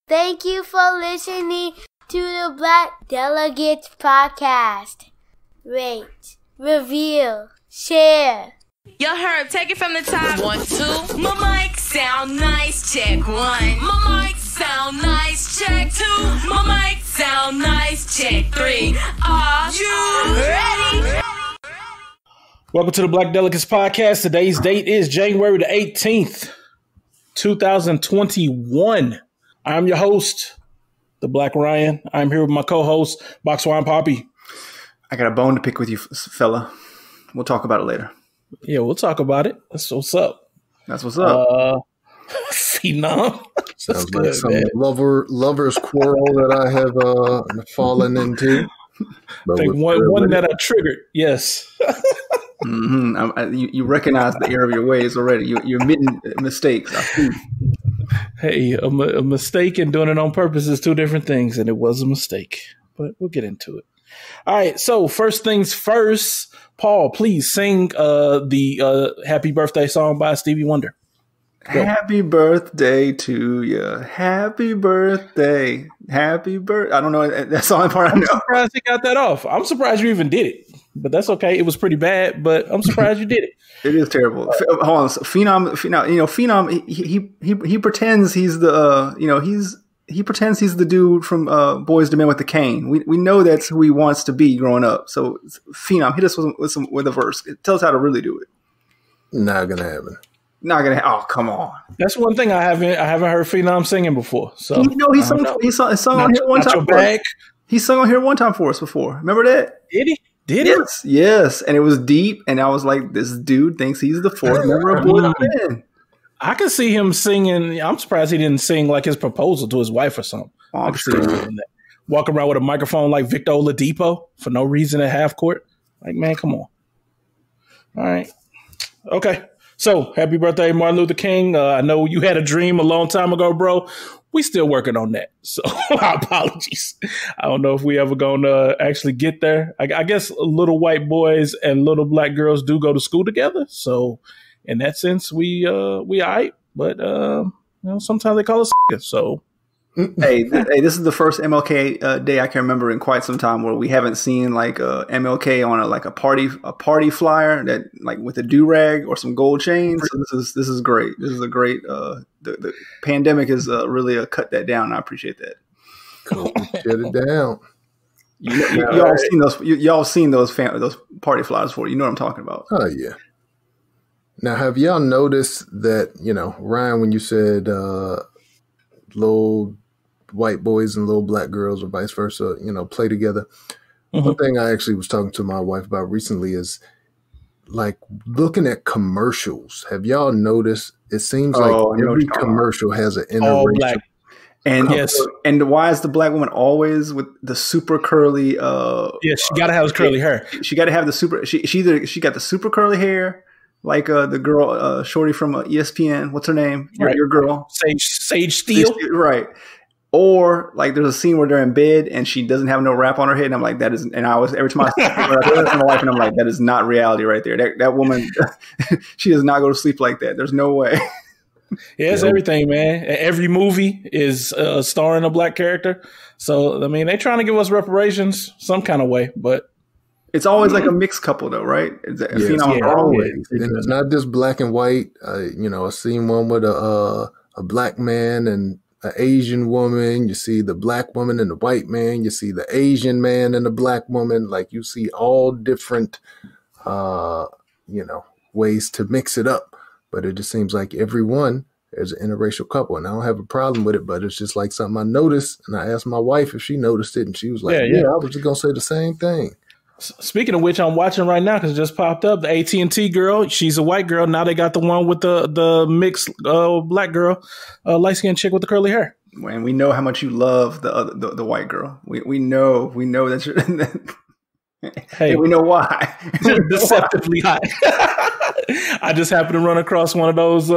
Thank you for listening to the Black Delegates Podcast. Rate, review, share. Yo, Herb, take it from the top. 1, 2. My mic sound nice. Check 1. My mic sound nice. Check 2. My mic sound nice. Check 3. Are you ready? Welcome to the Black Delegates Podcast. Today's date is January the 18th, 2021. I'm your host, the Black Ryan. I'm here with my co-host, Box Wine Poppy. I got a bone to pick with you, fella. We'll talk about it later. Yeah, we'll talk about it. That's what's up. That's what's up. Phenom. Sounds like some lovers quarrel that I have fallen into. I think one that I triggered. Yes. Mm-hmm. You recognize the error of your ways already. You're admitting mistakes. I see. Hey, a mistake and doing it on purpose is two different things, and it was a mistake. But we'll get into it. All right. So first things first, Paul, please sing the Happy Birthday song by Stevie Wonder. Go. Happy birthday to you. Happy birthday. Happy birthday. I don't know. That's the only part I know. I'm surprised he got that off. I'm surprised you even did it. But that's okay. It was pretty bad, but I'm surprised you did it. It is terrible. Hold on. Phenom, he pretends he's the, he pretends he's the dude from Boys to Men with the Cane. We know that's who he wants to be growing up. So Phenom, hit us with a verse. Tell us how to really do it. Not gonna happen. Not gonna. Oh, come on. That's one thing I haven't heard Phenom singing before. So he sung on here one time for us. He sung on here one time for us before. Remember that? Did he? Yes, and it was deep, and I was like, "This dude thinks he's the fourth member of Boys to Men." I can see him singing. I'm surprised he didn't sing like his proposal to his wife or something. I can see him doing that. Walk around with a microphone like Victor Oladipo for no reason at half court. Like, man, come on. All right, okay. So, happy birthday, Martin Luther King. I know you had a dream a long time ago, bro. We still working on that. So, apologies. I don't know if we ever going to actually get there. I guess little white boys and little black girls do go to school together. So, in that sense, we all right. But, sometimes they call us so. Hey, this is the first MLK day I can remember in quite some time where we haven't seen like MLK on a party flyer that like with a do-rag or some gold chains. So this is great. This is a great. The pandemic has really cut that down. And I appreciate that. Cool. Shut it down. Y'all seen those party flyers before? You know what I'm talking about? Oh yeah. Now, have y'all noticed that Ryan, when you said little white boys and little black girls or vice versa, play together. Mm-hmm. One thing I actually was talking to my wife about recently is like looking at commercials. Have y'all noticed? It seems like every commercial has an interracial. And yes, and why is the black woman always with the super curly? Yeah, she got to have curly hair. She got to have the super. She got the super curly hair. Like the girl, Shorty from ESPN. What's her name? Your girl. Sage Steele. Right. Or like there's a scene where they're in bed and she doesn't have no wrap on her head. And I'm like, that is, and I was, every time I see my wife and I'm like, that is not reality right there. That woman, she does not go to sleep like that. There's no way. Yeah, it's everything, man. Every movie is starring a black character. So, I mean, they're trying to give us reparations some kind of way, but. It's always like a mixed couple, though, right? Always. And it's not just black and white. I seen one with a black man and an Asian woman. You see the black woman and the white man. You see the Asian man and the black woman. Like you see all different, ways to mix it up. But it just seems like everyone is an interracial couple, and I don't have a problem with it. But it's just like something I noticed, and I asked my wife if she noticed it, and she was like, "Yeah, I was just gonna say the same thing." Speaking of which, I'm watching right now because it just popped up. The AT&T girl, she's a white girl. Now they got the one with the mixed black girl, light skinned chick with the curly hair. And we know how much you love the white girl. We know that you're. Hey, we know why. Deceptively high. I just happened to run across one of those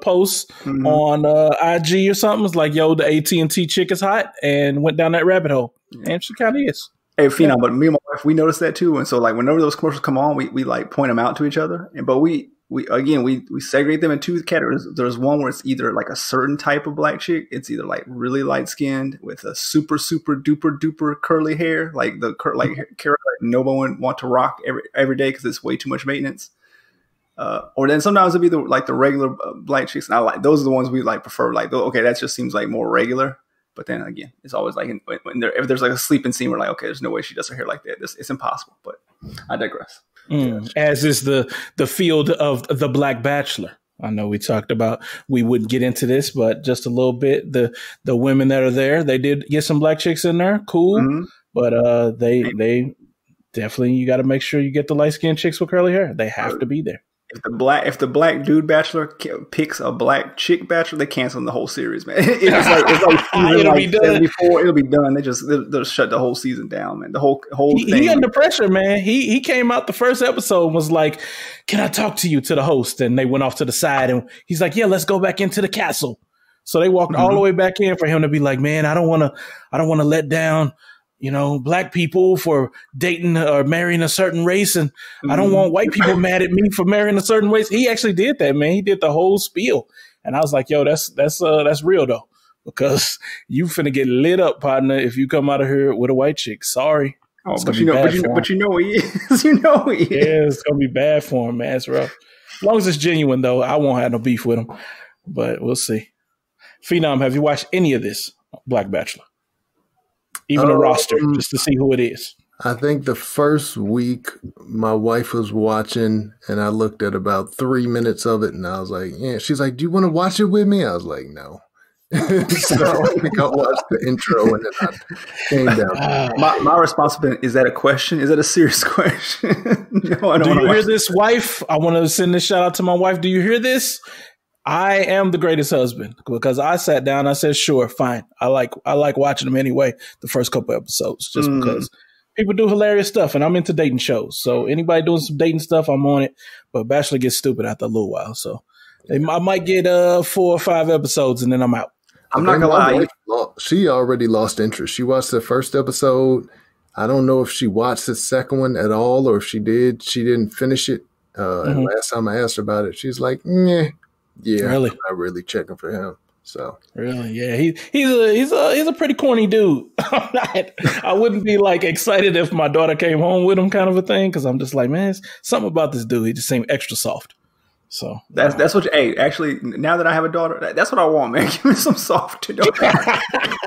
posts on IG or something. It's like, yo, the AT&T chick is hot, and went down that rabbit hole, and she kind of is. Hey, Phenom, but me and my wife, we noticed that too. And so, like, whenever those commercials come on, we like point them out to each other. But we we segregate them in two categories. There's one where it's either like a certain type of black chick. It's either like really light skinned with a super duper curly hair, like the hair that no one would want to rock every day because it's way too much maintenance. Or then sometimes it'll be the regular black chicks, and those are the ones we like prefer. Like, okay, that just seems like more regular. But then again, it's always like if there's like a sleeping scene, we're like, okay, there's no way she does her hair like that. It's impossible. But I digress. As is the field of the Black Bachelor. I know we talked about we wouldn't get into this, but just a little bit. The women that are there, they did get some black chicks in there, cool. But they definitely, you got to make sure you get the light skinned chicks with curly hair. They have to be there. If the black dude bachelor picks a black chick bachelor, they cancel the whole series, man. It's like it'll be done. It'll be done. They'll shut the whole season down, man. The whole thing. He under pressure, man. He came out the first episode and was like, "Can I talk to you?" to the host, and they went off to the side, and he's like, "Yeah, let's go back into the castle." So they walked all the way back in for him to be like, "Man, I don't want to let down, black people for dating or marrying a certain race. And I don't want white people mad at me for marrying a certain race." He actually did that, man. He did the whole spiel. And I was like, yo, that's real though, because you finna get lit up, partner, if you come out of here with a white chick. Sorry. Oh, but you know he is. You know he is. Yeah, it's gonna be bad for him, man. It's rough. As long as it's genuine though, I won't have no beef with him. But we'll see. Phenom, have you watched any of this Black Bachelor? Even a roster, just to see who it is. I think the first week my wife was watching, and I looked at about 3 minutes of it, and I was like, yeah. She's like, "Do you want to watch it with me?" I was like, no. So I think I watched the intro, and then I came down. My responsibility, is that a question? Is that a serious question? No, I don't. Do you hear this, wife? I want to send this shout out to my wife. Do you hear this? I am the greatest husband, because I sat down. I said, sure, fine. I like watching them anyway. The first couple episodes, just because people do hilarious stuff, and I'm into dating shows. So anybody doing some dating stuff, I'm on it. But Bachelor gets stupid after a little while, so I might get 4 or 5 episodes, and then I'm out. I'm not gonna lie. She already lost interest. She watched the first episode. I don't know if she watched the second one at all, or if she did. She didn't finish it. And last time I asked her about it, she's like, "Nah." Yeah, really? I'm not really checking for him. So really, yeah, he's a pretty corny dude. I wouldn't be like excited if my daughter came home with him, kind of a thing, because I'm just like, man, something about this dude. He just seemed extra soft. So that's what. Hey, actually, now that I have a daughter, that's what I want, man. Give me some soft.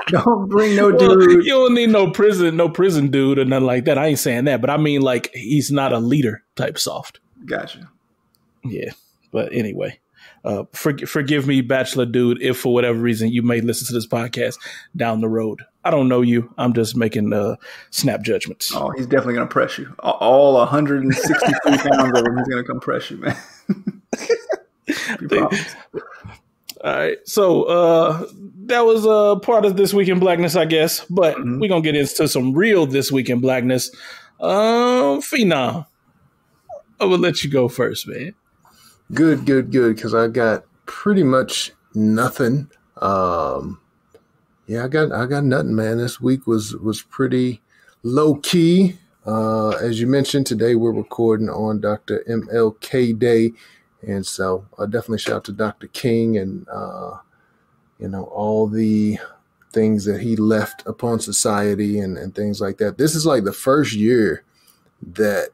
Don't bring no dude. You don't need no prison dude or nothing like that. I ain't saying that, but I mean like he's not a leader type soft. Gotcha. Yeah, but anyway. Forgive me, Bachelor dude, if for whatever reason you may listen to this podcast down the road. I don't know you. I'm just making snap judgments. Oh, he's definitely going to press you. All 163 pounds of him, he's going to come press you, man. All right. So that was part of This Week in Blackness, I guess. But we're going to get into some real This Week in Blackness. Phenom, I will let you go first, man. Good, because I got pretty much nothing. Yeah, I got nothing, man. This week was pretty low key. As you mentioned, today we're recording on Dr. MLK Day, and so I definitely shout out to Dr. King and all the things that he left upon society and things like that. This is like the first year that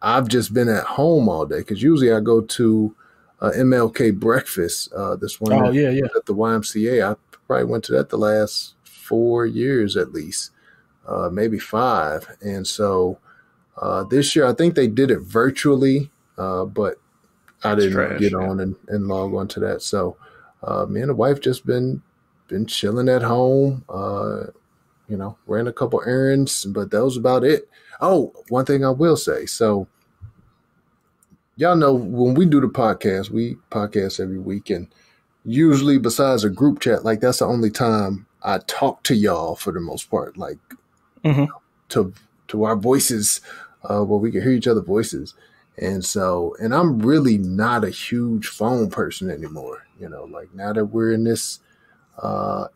I've just been at home all day, because usually I go to MLK breakfast. This one at the YMCA. I probably went to that the last 4 years at least, maybe 5. And so this year I think they did it virtually, but I didn't get on and log on to that. So me and the wife just been chilling at home. Ran a couple errands, but that was about it. Oh, one thing I will say. So y'all know when we do the podcast, we podcast every week, and usually besides a group chat, like that's the only time I talk to y'all for the most part, like to our voices, where we can hear each other's voices. And so, and I'm really not a huge phone person anymore. Like now that we're in this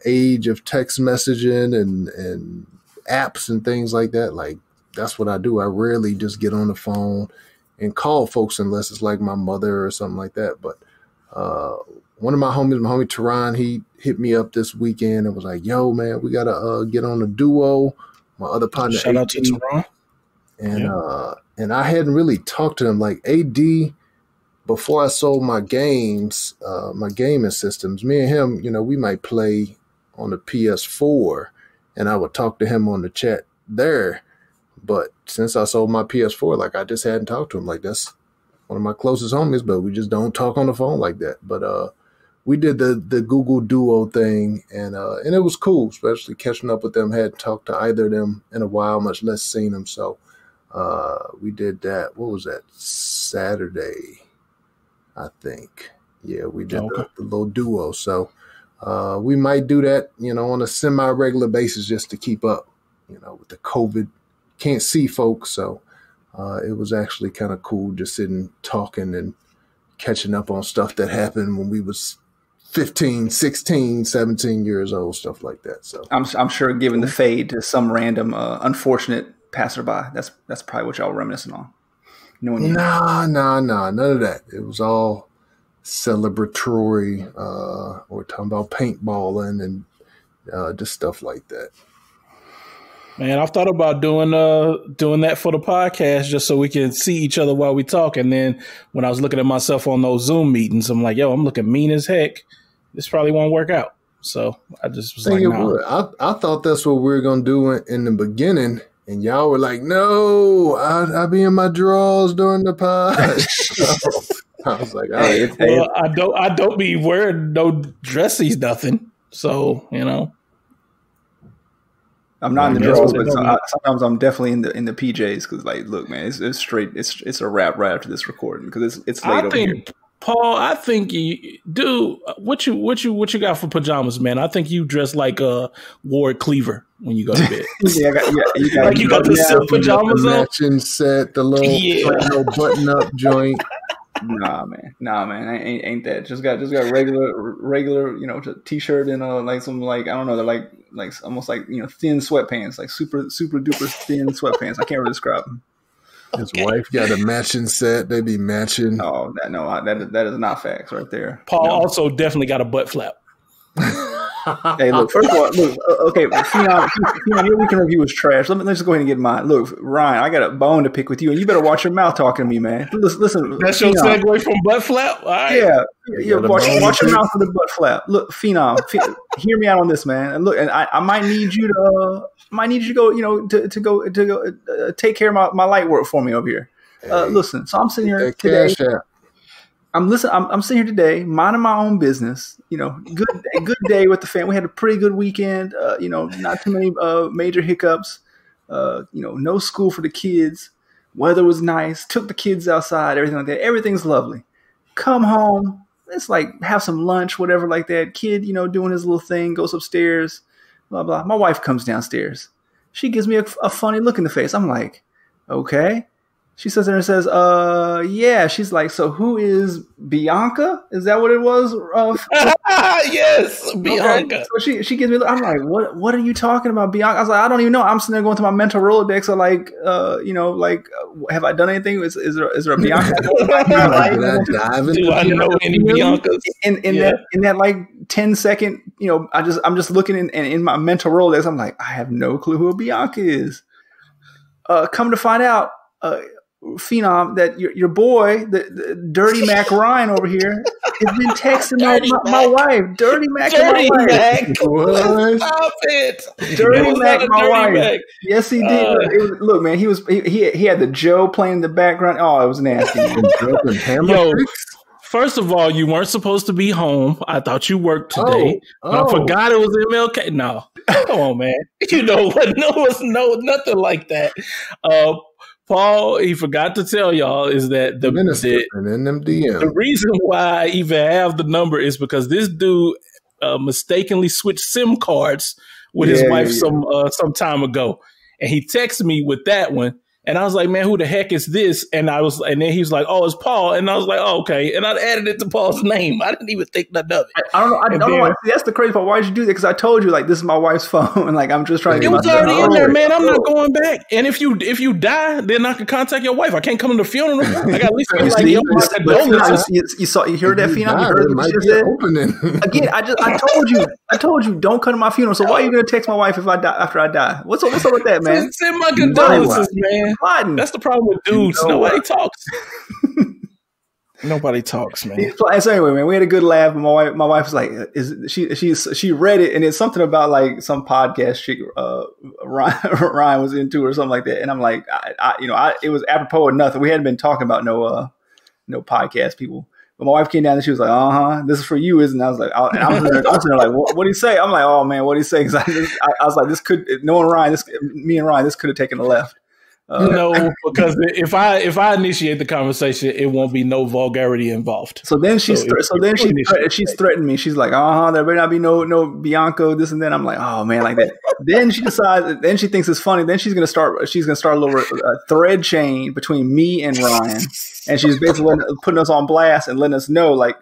age of text messaging and apps and things like that, like that's what I do. I rarely just get on the phone and call folks unless it's like my mother or something like that. But one of my homies, my homie Teron, he hit me up this weekend and was like, "Yo, man, we gotta get on a duo." My other partner, shout out to Teron, and I hadn't really talked to him. Like AD, before I sold my games, my gaming systems, me and him, you know, we might play on the PS4, and I would talk to him on the chat there. But since I sold my PS4, like I just hadn't talked to him. Like that's one of my closest homies, but we just don't talk on the phone like that. But we did the Google Duo thing, and it was cool, especially catching up with them. Hadn't talked to either of them in a while, much less seen them. So we did that. What was that? Saturday, I think. Yeah, we did the little duo. So we might do that, you know, on a semi-regular basis just to keep up, you know, with the COVID. Can't see folks, so it was actually kind of cool just sitting talking and catching up on stuff that happened when we was 15, 16, 17 years old, stuff like that. So I'm sure giving the fade to some random unfortunate passerby. That's probably what y'all were reminiscing on. Nah, none of that. It was all celebratory. We're talking about paintballing and just stuff like that. Man, I've thought about doing that for the podcast just so we can see each other while we talk. And then when I was looking at myself on those Zoom meetings, I'm like, yo, I'm looking mean as heck. This probably won't work out. So I just was like, no. I thought that's what we were going to do in the beginning. And y'all were like, no, I'll be in my drawers during the pod. So I was like, all right. Well, I don't be wearing no dressies, nothing. So, you know. I'm not in the drawers, but sometimes I'm definitely in the PJs because, like, look, man, it's straight. It's a wrap right after this recording because it's late over here. Paul, I think you do. What you got for pajamas, man? I think you dress like Ward Cleaver when you go to bed. You got the silk pajamas the on, matching set, the little button up joint. Nah, man, ain't that. Just got regular, you know, t-shirt and like some like I don't know, they're like almost like, you know, thin sweatpants, like super duper thin sweatpants. I can't really describe them. His wife got a matching set. They be matching. Oh, that is not facts right there. Paul also definitely got a butt flap. Hey, look. First of all, look. Okay, Phenom, your weekend review was trash. Let's just go ahead and get mine. Look, Ryan, I got a bone to pick with you, and you better watch your mouth talking to me, man. Listen. That's your segue from butt flap. All right. Yeah. Watch your mouth with the butt flap. Look, Phenom, hear me out on this, man. And look, and I might need you to. Go, you know, to go take care of my light work for me over here. Listen, so I'm sitting here today. I'm sitting here today, minding my own business. You know, good day with the family. We had a pretty good weekend. You know, not too many major hiccups. You know, no school for the kids. Weather was nice. Took the kids outside. Everything like that. Everything's lovely. Come home. Let's like have some lunch, whatever like that. Kid, you know, doing his little thing. Goes upstairs. Blah, blah. My wife comes downstairs. She gives me a funny look in the face. I'm like, okay. She sits there and says, yeah. She's like, so who is Bianca? Is that what it was? Yes, Bianca. Okay. So she gives me, I'm like, what are you talking about, Bianca? I was like, I don't even know. I'm sitting there going through my mental Rolodex of like, you know, like, have I done anything? Is there a Bianca? Do I know any Biancas? In that like 10-second, you know, I'm just looking in my mental Rolodex. I'm like, I have no clue who a Bianca is. Come to find out, Phenom, that your boy, the Dirty Mac Ryan over here, has been texting my wife. Dirty Mac. What? Stop it. Dirty Mac, my wife. Mac. Yes, he did. Look, man, he had the Joe playing in the background. Oh, it was nasty. Yo, first of all, you weren't supposed to be home. I thought you worked today. I forgot it was MLK. No, come on, man. You know what? No, nothing like that. Paul, he forgot to tell y'all is that the reason why I even have the number is because this dude mistakenly switched SIM cards with his wife some time ago, and he texted me with that one. And I was like, man, who the heck is this? And then he was like, oh, it's Paul. And I was like, oh, okay. And I added it to Paul's name. I didn't even think nothing of it. I don't know. Why. That's the crazy part. Why did you do that? Because I told you, like, this is my wife's phone. And like, I'm just trying to get it was already in there, man. I'm not going back. And if you die, then I can contact your wife. I can't come to the funeral. I got at least be like, you heard that, Phenom? You heard what she said? Again, I told you, don't come to my funeral. So why are you going to text my wife if I die after I die? What's up with that, man? Send my condolences, man. That's the problem with dudes. Nobody talks. Nobody talks, man. So anyway, man, we had a good laugh. My wife was like, she read it, and it's something about like some podcast chick Ryan was into or something like that. And I'm like, it was apropos of nothing. We hadn't been talking about no podcast people. But my wife came down and she was like, this is for you, isn't it? I was like, I was there like, what did he say? I'm like, oh man, what did he say? Because I was like, me and Ryan, this could have taken a left. No, because if I initiate the conversation, it won't be no vulgarity involved. So then she's threatened me. She's like, there better not be no Bianco, this and that. I'm like, oh man, like that. Then she decides. Then she thinks it's funny. Then she's gonna start a little thread chain between me and Ryan, and she's basically putting us on blast and letting us know, like,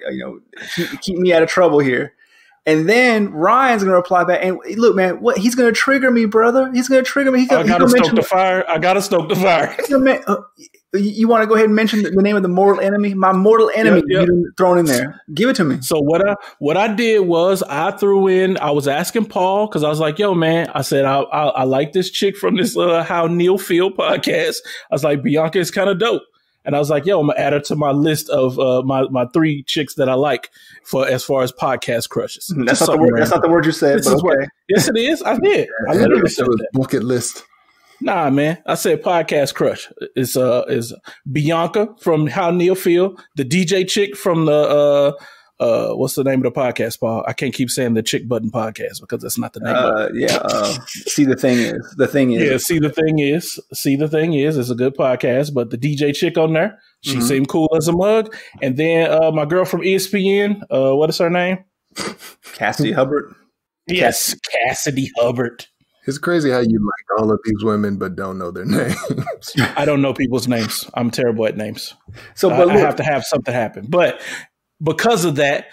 keep me out of trouble here. And then Ryan's going to reply back. And look, man, he's going to trigger me, brother. He's going to trigger me. I got to stoke the fire. You want to go ahead and mention the name of the mortal enemy? My mortal enemy thrown in there. Give it to me. So what I did was I was asking Paul, because I was like, yo, man, I said, I like this chick from this How Neil Feel podcast. I was like, Bianca is kind of dope. And I was like, yo, I'm going to add her to my list of my 3 chicks that I like as far as podcast crushes. That's not the word you said, but okay. Yes, it is. I did. I literally said that. Bucket list. Nah, man. I said podcast crush. It's Bianca from How Neil Feel, the DJ chick from the what's the name of the podcast, Paul? I can't keep saying the Chick Button Podcast because that's not the name of it. See, the thing is. Yeah, See, the thing is, it's a good podcast, but the DJ chick on there, she seemed cool as a mug. And then my girl from ESPN, what is her name? Cassidy Hubbard. Yes, Cassidy Hubbard. It's crazy how you like all of these women but don't know their names. I don't know people's names. I'm terrible at names. So, I have to have something happen. But because of that,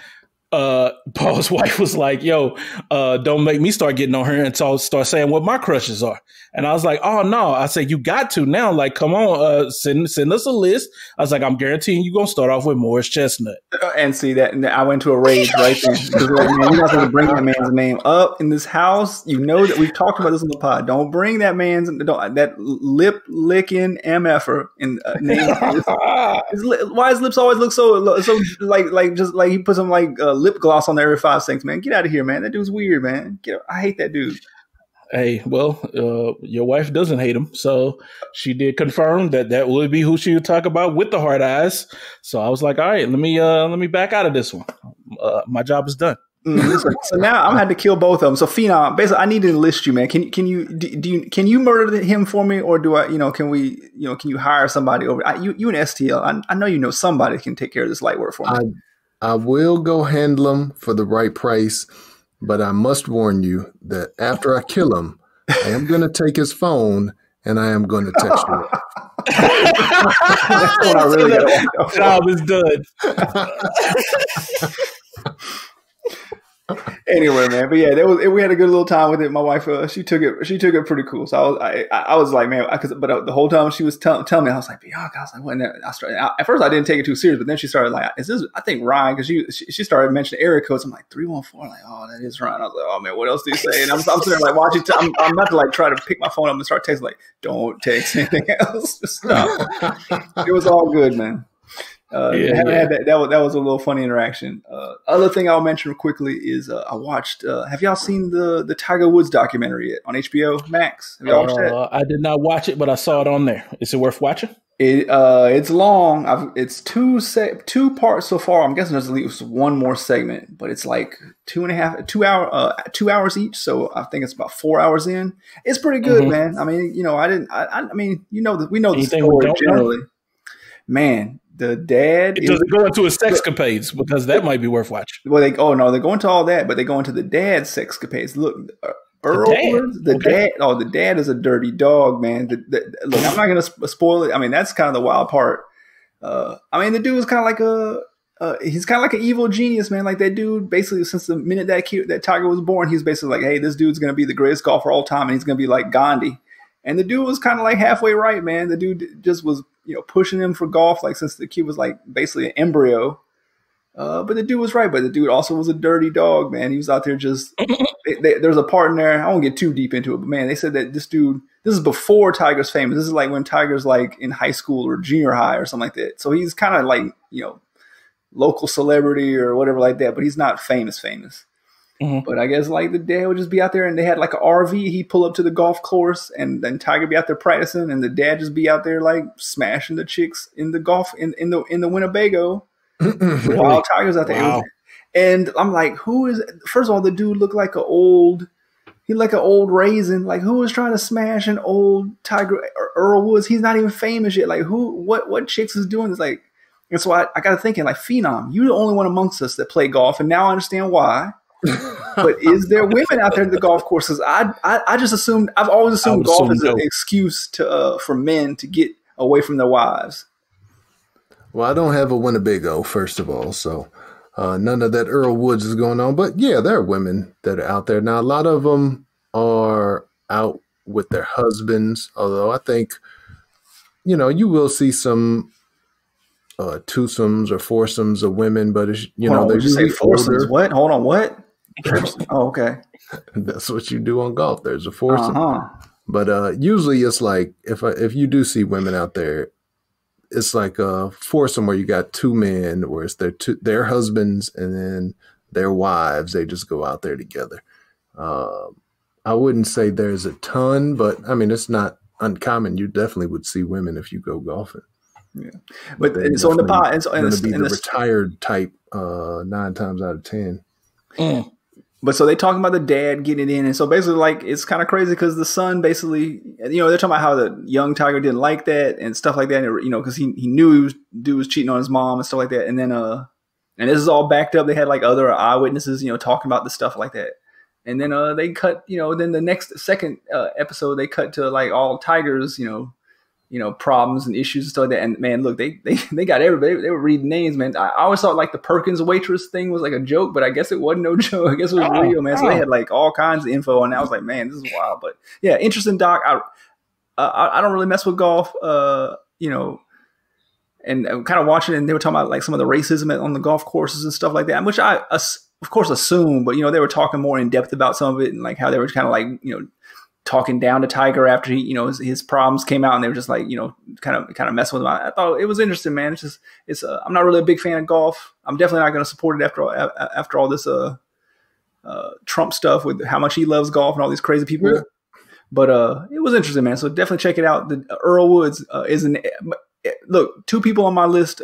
Paul's wife was like, yo, don't make me start getting on her and start saying what my crushes are. And I was like, oh, no. I said, you got to now. Like, come on, send us a list. I was like, I'm guaranteeing you're going to start off with Morris Chestnut. And see that, and I went to a rage right there. Because, like, man, you're not going to bring that man's name up in this house. You know that we've talked about this on the pod. Don't bring that that lip licking MFer in name. Why his lips always look so like he put some lip gloss on there every 5 seconds, man. Get out of here, man. That dude's weird, man. I hate that dude. Hey, well, your wife doesn't hate him, so she did confirm that would be who she would talk about with the hard eyes. So I was like, all right, let me back out of this one. My job is done. So now I'm gonna have to kill both of them. So Phenom, basically, I need to enlist you, man. Can you murder him for me, or do I? Can you hire somebody over? You and STL. I know you know somebody can take care of this light work for me. I will go handle him for the right price. But I must warn you that after I kill him, I am going to take his phone and I am going to text you. That's what I really got. Job is done. Anyway, man, but yeah, we had a good little time with it. My wife, she took it pretty cool. So I was like, man, but the whole time she was telling me, I was like, Bianca, I was like, what? At first I didn't take it too serious, but then she started like, is this? I think Ryan, because she started mentioning area codes. I'm like 314. Like, oh, that is Ryan. I was like, oh man, what else do you say? And I'm sitting there like watching. I'm about to like try to pick my phone up and start texting. Like, don't text anything else. Just stop. It was all good, man. That was a little funny interaction. Other thing I'll mention quickly is I watched. Have y'all seen the Tiger Woods documentary yet on HBO Max? Have y'all watched that? I did not watch it, but I saw it on there. Is it worth watching? It's long. It's two parts so far. I'm guessing there's at least one more segment, but it's like 2 hours each. So I think it's about 4 hours in. It's pretty good, man. I mean, we know the story generally, man. The dad does it go into his sexcapades, because that might be worth watching. Well, they go into all that, but they go into the dad's sexcapades. Look, Earl Woods, the dad. Oh, the dad is a dirty dog, man. Look, I'm not gonna spoil it. I mean, that's kind of the wild part. I mean, the dude was kind of like he's kind of like an evil genius, man. Like that dude, basically, since the minute that Tiger was born, he's basically like, hey, this dude's gonna be the greatest golfer of all time, and he's gonna be like Gandhi. And the dude was kind of like halfway right, man. The dude just was, pushing him for golf, like since the kid was like basically an embryo. But the dude was right. But the dude also was a dirty dog, man. He was out there just. There's a part in there. I won't get too deep into it, but man, they said that this dude. This is before Tiger's famous. This is like when Tiger's like in high school or junior high or something like that. So he's kind of like local celebrity or whatever like that. But he's not famous. Mm-hmm. But I guess like the dad would just be out there, and they had like an RV. He'd pull up to the golf course, and then Tiger be out there practicing, and the dad just be out there like smashing the chicks in the golf in the Winnebago. Really? While Tiger's out there. Wow. And I'm like, who is? First of all, the dude looked like an old raisin. Like, who was trying to smash an old Tiger Earl Woods? He's not even famous yet. Like, what chicks is doing this? Like, and so I got to thinking, like, Phenom, you're the only one amongst us that play golf, and now I understand why. But is there women out there at the golf courses? I just assumed. I've always assumed golf is an excuse for men to get away from their wives. Well, I don't have a Winnebago, first of all, so none of that Earl Woods is going on. But yeah, there are women that are out there now. A lot of them are out with their husbands, although I think you will see some twosomes or foursomes of women, but they're usually older. What? Hold on, what? Oh, okay. That's what you do on golf. There's a foursome, but usually it's like if you do see women out there, it's like a foursome where you got two men, where it's their husbands and then their wives. They just go out there together. I wouldn't say there's a ton, but I mean it's not uncommon. You definitely would see women if you go golfing. Yeah, but so in the pot, it's going to be the retired type 9 times out of 10. Mm. But so they talking about the dad getting it in, and so basically, like, it's kind of crazy because the son basically, they're talking about how the young Tiger didn't like that and stuff like that, because he knew dude was cheating on his mom and stuff like that, and then and this is all backed up. They had like other eyewitnesses, talking about the stuff like that, and then they cut, then the second episode they cut to like all Tiger's, problems and issues and stuff like that. And man, look, they got everybody. They were reading names, man. I always thought like the Perkins waitress thing was like a joke, but I guess it wasn't no joke. I guess it was real, man. So they had like all kinds of info, and I was like, man, this is wild. But yeah, interesting doc. I don't really mess with golf, and I'm kind of watching it, and they were talking about like some of the racism on the golf courses and stuff like that, which I of course assume, but they were talking more in depth about some of it and like how they were kind of like talking down to Tiger after he, his problems came out, and they were just like, kind of messing with him. I thought it was interesting, man. I'm not really a big fan of golf. I'm definitely not going to support it after all this Trump stuff with how much he loves golf and all these crazy people. Yeah. But it was interesting, man. So definitely check it out. The Earl Woods look, 2 people on my list.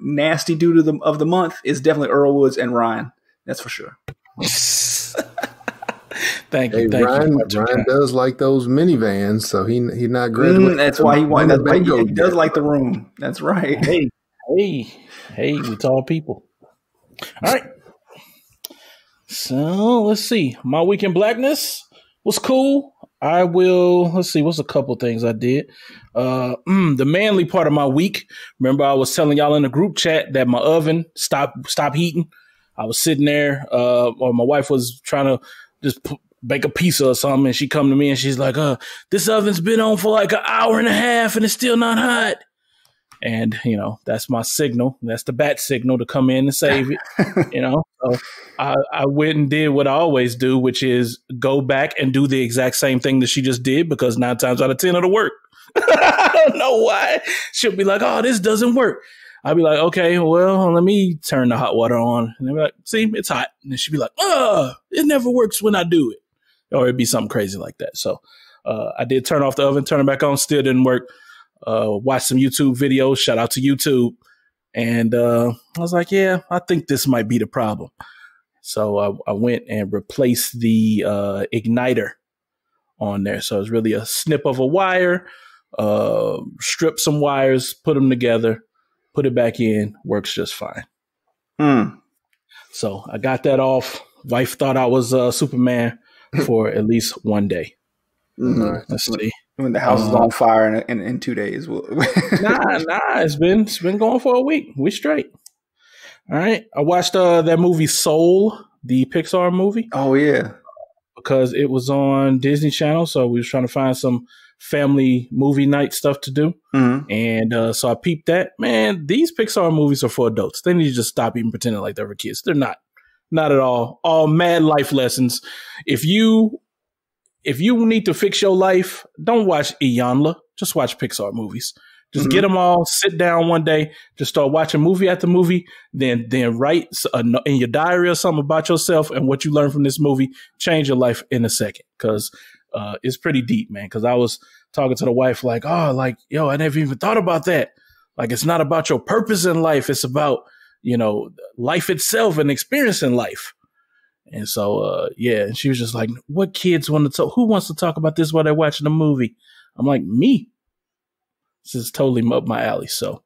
Nasty dude of the month is definitely Earl Woods and Ryan. That's for sure. Thank you. Ryan does like those minivans, so he's not graduating. That's why he wanted. That's why he does like the room. That's right. Hey, we tall people. All right. So let's see. My week in blackness was cool. Let's see. What's a couple things I did? The manly part of my week. Remember, I was telling y'all in the group chat that my oven stopped heating. I was sitting there, or my wife was trying to just bake a pizza or something, and she come to me and she's like, this oven's been on for like an hour and a half and it's still not hot. And, that's my signal. That's the bat signal to come in and save it, So I went and did what I always do, which is go back and do the exact same thing that she just did, because 9 times out of 10 it'll work. I don't know why. She'll be like, this doesn't work. I'll be like, okay, well, let me turn the hot water on. And they'll be like, see, it's hot. And then she'll be like, it never works when I do it. Or it'd be something crazy like that. So I did turn off the oven, turn it back on, still didn't work. Watched some YouTube videos. Shout out to YouTube. And I was like, yeah, I think this might be the problem. So I went and replaced the igniter on there. So it's really a snip of a wire, strip some wires, put them together, put it back in, works just fine. So I got that off. Wife thought I was Superman. for at least one day. Mm-hmm. Let's see. When the house is on fire in 2 days. Nah. It's been going for a week. We straight. All right. I watched that movie Soul, the Pixar movie. Oh yeah. Because it was on Disney Channel, so we was trying to find some family movie night stuff to do. Mm-hmm. And so I peeped that. Man, these Pixar movies are for adults. They need to just stop even pretending like they're for kids. They're not. Not at all. All mad life lessons. If you need to fix your life, don't watch Iyanla. Just watch Pixar movies. Just get them all, sit down one day, just start watching movie after movie, then write in your diary or something about yourself and what you learned from this movie. Change your life in a second, because it's pretty deep, man. Because I was talking to the wife like, I never even thought about that. Like, it's not about your purpose in life. It's about, life itself and experiencing life. And so, and she was just like, what kids want to talk? Who wants to talk about this while they're watching a movie? I'm like, me. This is totally up my alley. So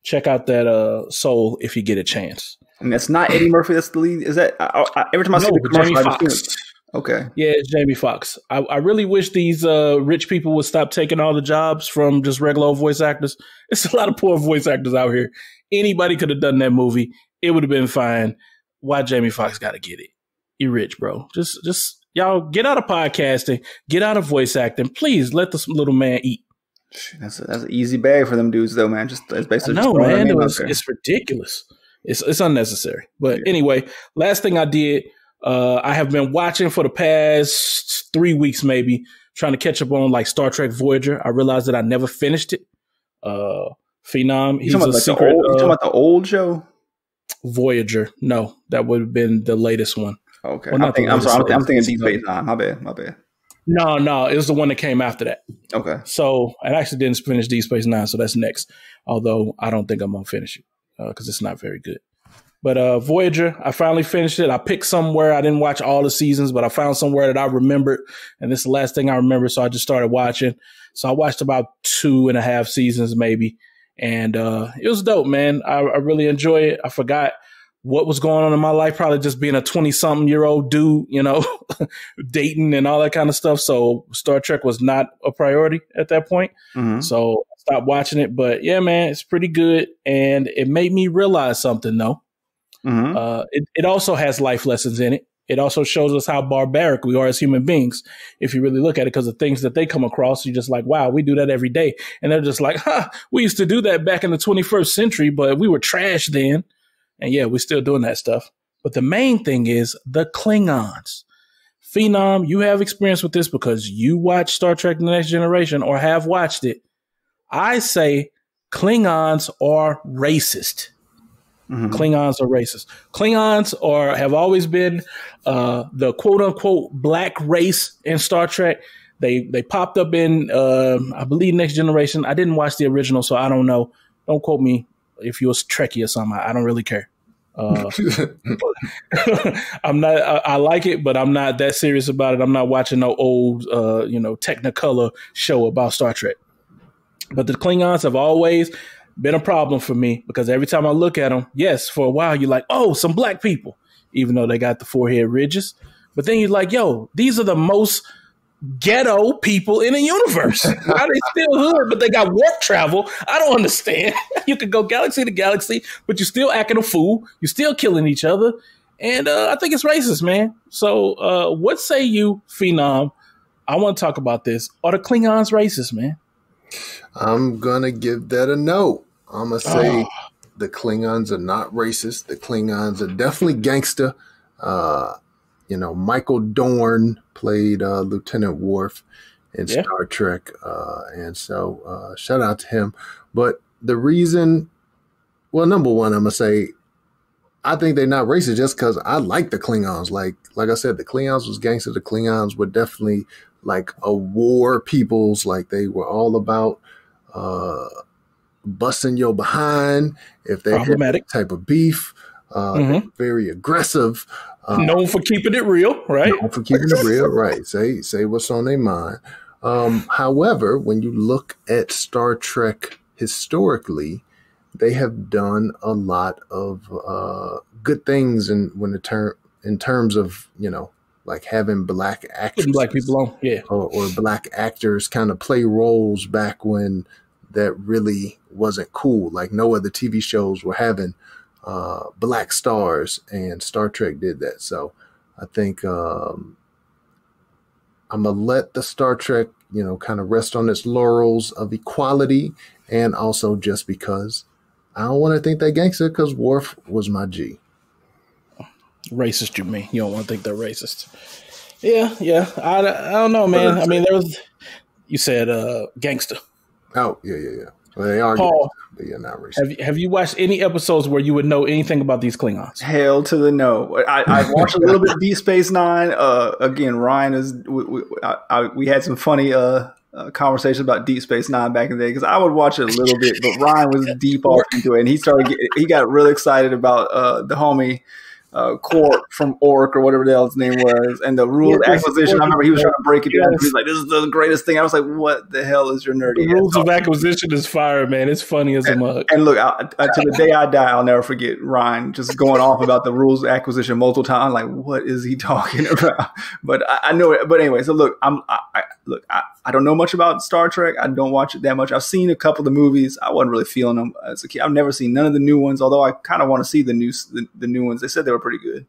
check out that Soul if you get a chance. And that's not Eddie Murphy. That's the lead. Is that every time I see the commercial, Jamie I just Foxx. Okay. Yeah, it's Jamie Foxx. I really wish these rich people would stop taking all the jobs from just regular old voice actors. It's a lot of poor voice actors out here. Anybody could have done that movie. It would have been fine. Why Jamie Foxx got to get it? You're rich, bro. Just y'all get out of podcasting, get out of voice acting. Please let this little man eat. That's an easy bag for them dudes, though, man. It's basically no, man. It's ridiculous. It's unnecessary. But anyway, last thing I did, I have been watching for the past 3 weeks, maybe trying to catch up on like Star Trek Voyager. I realized that I never finished it. Phenom. You talking about the old show? Voyager. No, that would have been the latest one. Okay. Well, I'm thinking Deep Space Nine. My bad. No, it was the one that came after that. Okay. So I actually didn't finish Deep Space Nine, so that's next. Although I don't think I'm going to finish it because it's not very good. But Voyager, I finally finished it. I picked somewhere. I didn't watch all the seasons, but I found somewhere that I remembered. And this is the last thing I remember, so I just started watching. So I watched about 2.5 seasons maybe. And it was dope, man. I really enjoy it. I forgot what was going on in my life, probably just being a 20-something-year-old dude, dating and all that kind of stuff. So Star Trek was not a priority at that point. Mm-hmm. So I stopped watching it. But yeah, man, it's pretty good. And it made me realize something, though. Mm-hmm. It also has life lessons in it. It also shows us how barbaric we are as human beings, if you really look at it, because the things that they come across, you're just like, wow, we do that every day. And they're just like, we used to do that back in the 21st century, but we were trash then. And yeah, we're still doing that stuff. But the main thing is the Klingons. Phenom, you have experience with this because you watch Star Trek The Next Generation or have watched it. I say Klingons are racist. Mm-hmm. Klingons are racist. Klingons have always been the quote unquote black race in Star Trek. They popped up in I believe Next Generation. I didn't watch the original, so I don't know. Don't quote me if you're a Trekkie or something. I don't really care. I'm not. I like it, but I'm not that serious about it. I'm not watching no old, Technicolor show about Star Trek. But the Klingons have always been a problem for me because every time I look at them, yes, for a while you're like, oh, some black people, even though they got the forehead ridges. But then you're like, yo, these are the most ghetto people in the universe. Why are they still hood, but they got warp travel? I don't understand. You could go galaxy to galaxy, but you're still acting a fool. You're still killing each other. And I think it's racist, man. So what say you, Phenom? I want to talk about this. Are the Klingons racist, man? I'm going to give that a no. I'm going to say the Klingons are not racist. The Klingons are definitely gangster. Michael Dorn played Lieutenant Worf in Star Trek. And so shout out to him. But the reason, well, number one, I'm going to say, I think they're not racist just because I like the Klingons. Like I said, the Klingons was gangster. The Klingons were definitely like a war peoples. Like they were all about busting your behind if they had that type of beef. Very aggressive. Known for keeping it real, right? Known for keeping it real, right. Say what's on their mind. However, when you look at Star Trek historically, they have done a lot of good things in terms of, like having black actors, putting black people on, yeah, or black actors kind of play roles back when that really wasn't cool. Like no other TV shows were having black stars, and Star Trek did that. So I think I'm gonna let the Star Trek, kind of rest on its laurels of equality, and also just because I don't want to think they gangster, because Worf was my G. Racist, you mean? You don't want to think they're racist? Yeah. I don't know, man. I mean, you said gangster. Oh, yeah. Well, they are Paul, gangster, but not racist. Have you watched any episodes where you would know anything about these Klingons? Hell to the no. I watched a little bit of Deep Space Nine. Again, Ryan is. We had some funny conversations about Deep Space Nine back in the day, because I would watch it a little bit, but Ryan was deep off into it, and he got really excited about the homie Quark from Orc, or whatever the hell his name was, and the rules acquisition. I remember he was trying to break it down. He was like, "This is the greatest thing." I was like, "What the hell is your nerdy?" The rules of acquisition is fire, man. It's funny as a mug. And look, to the day I die, I'll never forget Ryan just going off about the rules of acquisition multiple times. I'm like, what is he talking about? But I know it. But anyway, so look, I don't know much about Star Trek. I don't watch it that much. I've seen a couple of the movies. I wasn't really feeling them as a kid. I've never seen none of the new ones, although I kind of want to see the new ones. They said they were pretty good.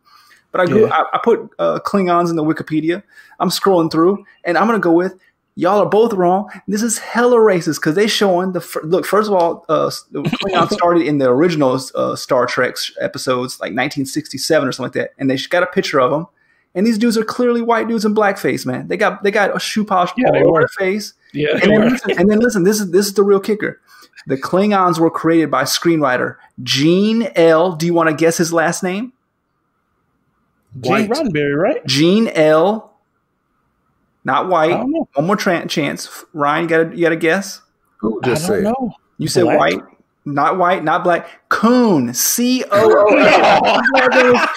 But I put Klingons in the Wikipedia. I'm scrolling through, and I'm going to go with, y'all are both wrong. This is hella racist, because they showing look, first of all, the Klingons started in the original Star Trek episodes, like 1967 or something like that. And they got a picture of them. And these dudes are clearly white dudes in blackface, man. They got a shoe polish all over their face. Yeah. And then listen, this is the real kicker. The Klingons were created by screenwriter Gene L. Do you want to guess his last name? Gene Roddenberry, right? Gene L. Not white. I don't know. One more chance. Ryan, you got to guess? Who just said? Know. You said white? Not white, not black. Coon. C-O-O-N.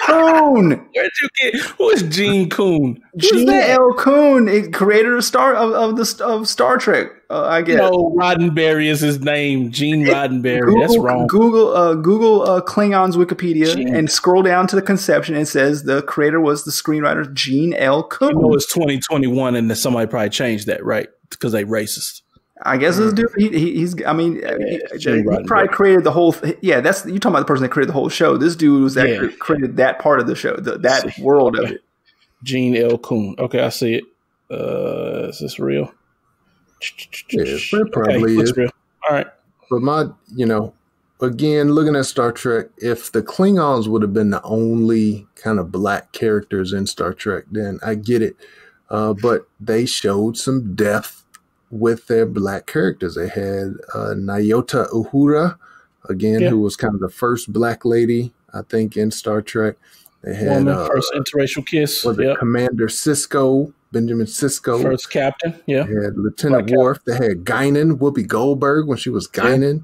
Coon. Where'd you get? Who is Gene Coon? Gene L. Coon, creator of Star Trek. I guess. No, Roddenberry is his name. Gene Roddenberry. That's wrong. Google Klingons Wikipedia and scroll down to the conception. It says the creator was the screenwriter Gene L. Coon. You know it's 2021, and somebody probably changed that, right? Because they racist. I guess this dude, he probably created the whole. You're talking about the person that created the whole show. This dude was that created that part of the show, that world of it. Gene L. Coon. Okay, I see it. Is this real? Yeah, it probably is. Real. All right. But again, looking at Star Trek, if the Klingons would have been the only kind of black characters in Star Trek, then I get it. But they showed some depth with their black characters. They had Nyota Uhura, again, who was kind of the first black lady, I think, in Star Trek. They had first interracial kiss. Was it Commander Sisko, Benjamin Sisko? First captain, yeah. They had Lieutenant Worf. They had Guinan, Whoopi Goldberg, when she was Guinan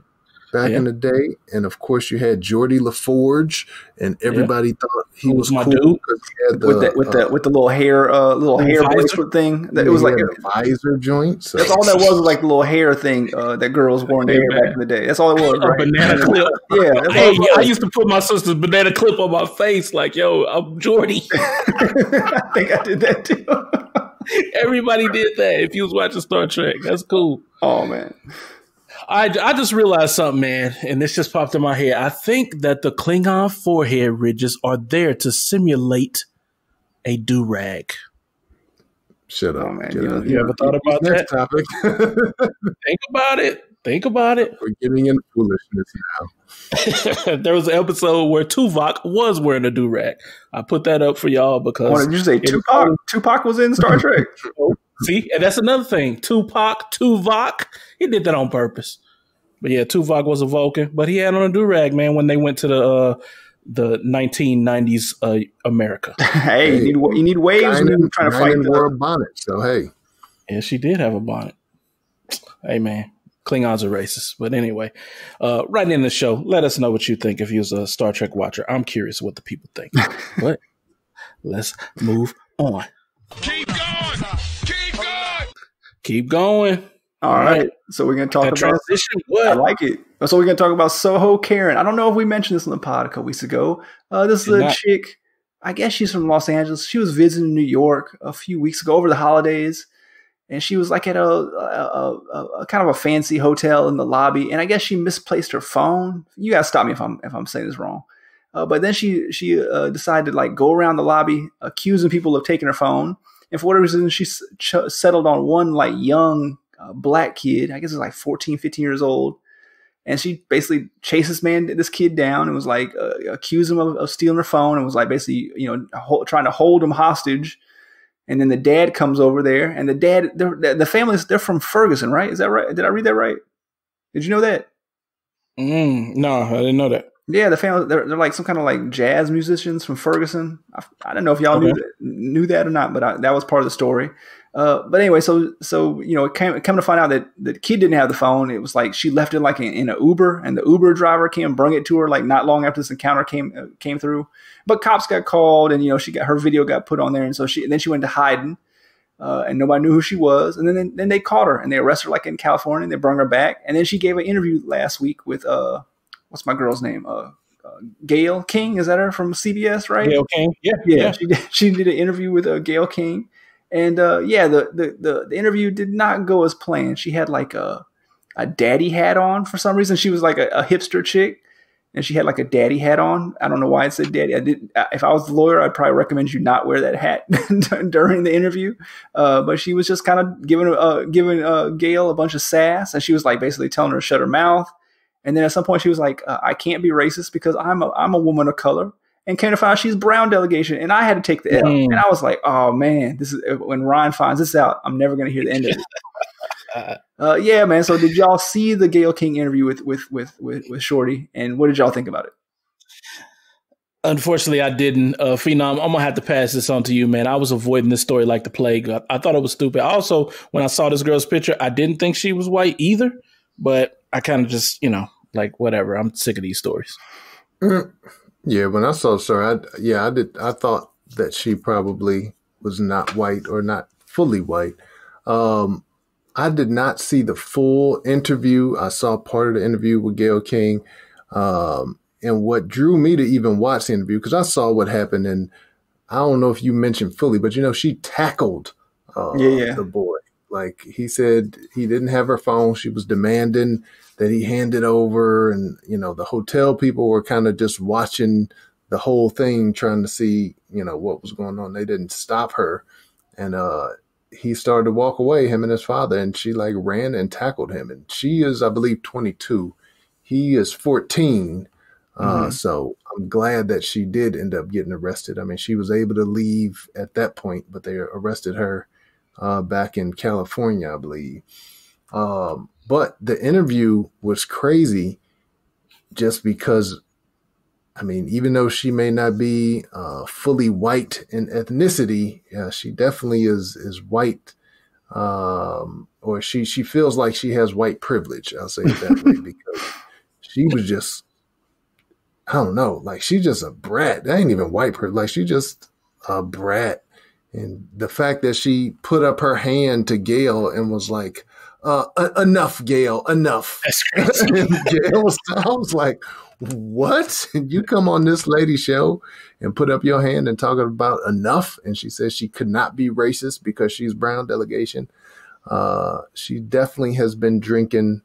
back in the day. And of course, you had Geordi LaForge, and everybody thought he was my cool dude. With the little hair bracelet thing. It was like a visor joint. So. That's all that was like the little hair thing that girls wore in their hair back in the day. That's all it was. Right? A banana clip. Yeah. I used to put my sister's banana clip on my face, like, yo, I'm Geordi. I think I did that too. Everybody did that. If you was watching Star Trek, that's cool. Oh man. I just realized something, man, and this just popped in my head. I think that the Klingon forehead ridges are there to simulate a do-rag. Shut up, man. You ever thought about that? Topic. Think about it. We're getting into foolishness now. There was an episode where Tuvok was wearing a do-rag. I put that up for y'all because... What did you say? Tupac? Tupac was in Star Trek. See, and that's another thing. Tuvok, he did that on purpose. But yeah, Tuvok was a Vulcan, but he had on a do-rag, man, when they went to the 1990s America. Hey, you need waves when you're trying to fight. Wore a bonnet, so hey. Yeah, she did have a bonnet. Hey, man, Klingons are racist. But anyway, right in the show, let us know what you think if you was a Star Trek watcher. I'm curious what the people think. But let's move on. Keep going. Keep going. All right. So we're going to talk about transition. What? I like it. So we're going to talk about Soho Karen. I don't know if we mentioned this on the pod a couple weeks ago. This is a chick. I guess she's from Los Angeles. She was visiting New York a few weeks ago over the holidays, and she was like at a kind of a fancy hotel in the lobby, and I guess she misplaced her phone. You gotta stop me if I'm saying this wrong. But then she decided to like go around the lobby accusing people of taking her phone, and for whatever reason she settled on one like young black kid. I guess it was like 14, 15 years old. And she basically chased this kid down and was like, accused him of stealing her phone, and was like basically, trying to hold him hostage. And then the dad comes over there, and the family, they're from Ferguson, right? Is that right? Did I read that right? Did you know that? No, I didn't know that. Yeah, the family, they're like some kind of like jazz musicians from Ferguson. I don't know if y'all knew that or not, but that was part of the story. But anyway, so it came to find out that the kid didn't have the phone. It was like she left it like in an Uber, and the Uber driver came and brought it to her like not long after this encounter came through. But cops got called, and her video got put on there, and so she went to hiding, and nobody knew who she was. And then they caught her and they arrested her like in California. And they brought her back, and then she gave an interview last week with what's my girl's name? Gayle King, is that her from CBS, right? Gayle King, yeah. She did an interview with Gayle King. And the interview did not go as planned. She had like a daddy hat on for some reason. She was like a hipster chick, and she had like a daddy hat on. I don't know why it said daddy. If I was the lawyer, I'd probably recommend you not wear that hat during the interview. But she was just kind of giving Gayle a bunch of sass, and she was like basically telling her to shut her mouth. And then at some point she was like, I can't be racist because I'm a woman of color. And came to find out she's Brown delegation, and I had to take the L. And I was like, "Oh man, this is when Ryan finds this out. I'm never going to hear the end of it." Yeah, man. So did y'all see the Gayle King interview with Shorty, and what did y'all think about it? Unfortunately, I didn't. Phenom, I'm gonna have to pass this on to you, man. I was avoiding this story like the plague. I thought it was stupid. Also, when I saw this girl's picture, I didn't think she was white either. But I kind of just, like whatever. I'm sick of these stories. Yeah, when I saw her, I did. I thought that she probably was not white or not fully white. I did not see the full interview. I saw part of the interview with Gayle King. And what drew me to even watch the interview, because I saw what happened, and I don't know if you mentioned fully, but she tackled the boy. Like he said, he didn't have her phone. She was demanding that he hand it over. And, the hotel people were kind of just watching the whole thing, trying to see, what was going on. They didn't stop her. And he started to walk away, him and his father, and she like ran and tackled him. And she is, I believe, 22. He is 14. So I'm glad that she did end up getting arrested. I mean, she was able to leave at that point, but they arrested her back in California, I believe. But the interview was crazy just because, I mean, even though she may not be fully white in ethnicity, she definitely is white, or she feels like she has white privilege. I'll say it that way, because she was just, I don't know, like she's just a brat. That ain't even white privilege. Like she's just a brat. And the fact that she put up her hand to Gayle and was like, enough, Gayle, enough. That's crazy. I was like, what? You come on this lady show and put up your hand and talk about enough? And she says she could not be racist because she's Brown delegation. She definitely has been drinking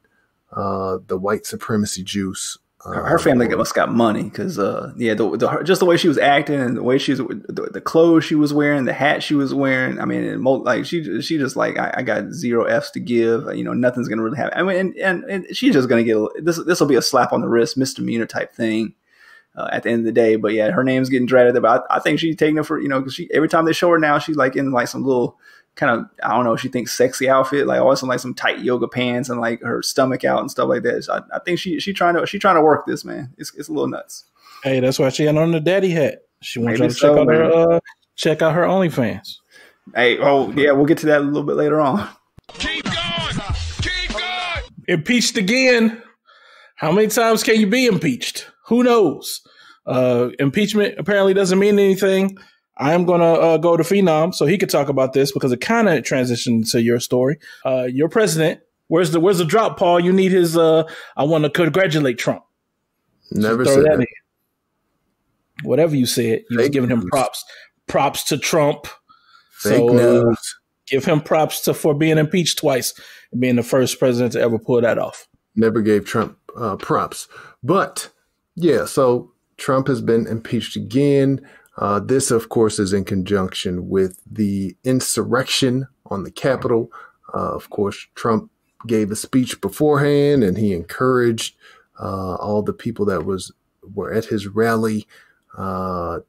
the white supremacy juice. Her family must got money because, just the way she was acting and the way the clothes she was wearing, the hat she was wearing. I mean, like she just like, I got 0 F's to give. Nothing's gonna really happen. I mean, and she's just gonna get this will be a slap on the wrist, misdemeanor type thing at the end of the day. But yeah, her name's getting dragged there. But I think she's taking it for because every time they show her now, she's like in like some little kind of, I don't know, she thinks sexy outfit, like always some like some tight yoga pants and like her stomach out and stuff like that. So I think she trying to work this, man. It's a little nuts. Hey, that's why she had on the daddy hat. She wants you to check out her OnlyFans. Hey, oh yeah, we'll get to that a little bit later on. Keep going. Keep going. Impeached again. How many times can you be impeached? Who knows? Impeachment apparently doesn't mean anything. I'm going to go to Phenom so he could talk about this because it kind of transitioned to your story. Your president, where's the drop, Paul? You need his, I want to congratulate Trump. Never said that. whatever you said, you was giving him props. Props to Trump. Fake news. Give him props for being impeached twice and being the first president to ever pull that off. Never gave Trump props. But, yeah, so Trump has been impeached again. This, of course, is in conjunction with the insurrection on the Capitol. Of course, Trump gave a speech beforehand, and he encouraged all the people that were at his rally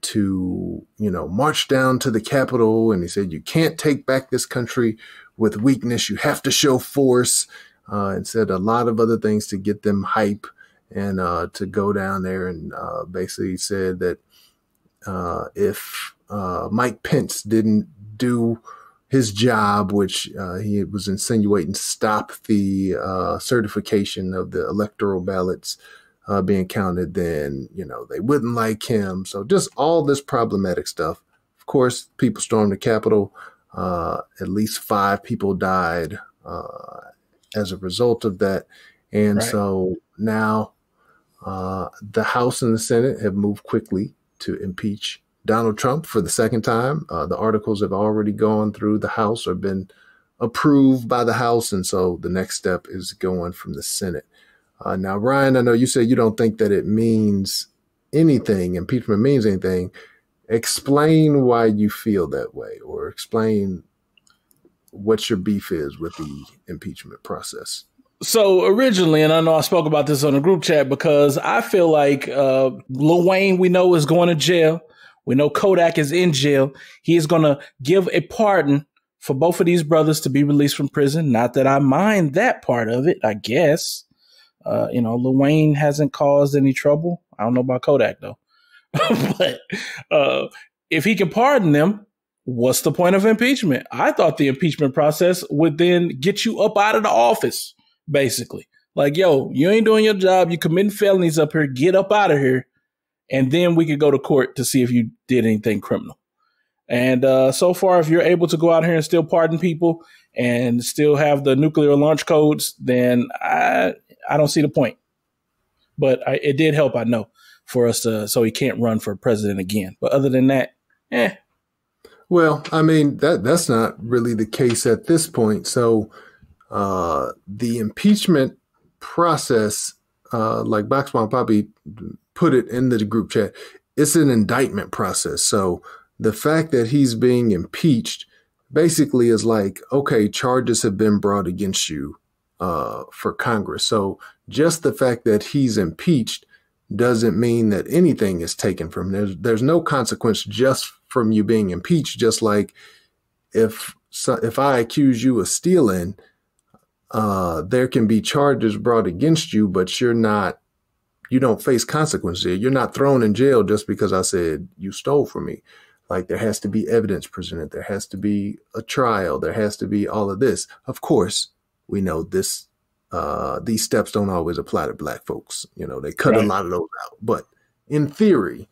to, march down to the Capitol. And he said, you can't take back this country with weakness. You have to show force, and said a lot of other things to get them hype and to go down there. And basically said that if Mike Pence didn't do his job, which he was insinuating stop the certification of the electoral ballots being counted, then, they wouldn't like him. So just all this problematic stuff. Of course, people stormed the Capitol. At least 5 people died as a result of that. And so now the House and the Senate have moved quickly to impeach Donald Trump for the second time. The articles have already gone through the House or been approved by the House. And so the next step is going from the Senate. Now, Ryan, I know you said you don't think that it means anything, impeachment means anything. Explain why you feel that way, or explain what your beef is with the impeachment process. So originally, and I know I spoke about this on the group chat, because I feel like Lil Wayne, we know, is going to jail. We know Kodak is in jail. He is going to give a pardon for both of these brothers to be released from prison. Not that I mind that part of it, I guess. Lil Wayne hasn't caused any trouble. I don't know about Kodak, though. But if he can pardon them, what's the point of impeachment? I thought the impeachment process would then get you up out of the office, basically. Like, yo, you ain't doing your job. You committing felonies up here. Get up out of here. And then we could go to court to see if you did anything criminal. And so far, if you're able to go out here and still pardon people and still have the nuclear launch codes, then I don't see the point. But it did help, I know, for us so he can't run for president again. But other than that, Well, I mean, that's not really the case at this point. So the impeachment process, like Boxman Poppy put it in the group chat, it's an indictment process. So the fact that he's being impeached basically is like, okay, charges have been brought against you for Congress. So just the fact that he's impeached doesn't mean that anything is taken from him. There's no consequence just from you being impeached. Just like if I accuse you of stealing, there can be charges brought against you, but you don't face consequences. You're not thrown in jail just because I said you stole from me. Like, there has to be evidence presented. There has to be a trial. There has to be all of this. Of course, we know this. These steps don't always apply to Black folks. They cut a lot of those out. But in theory,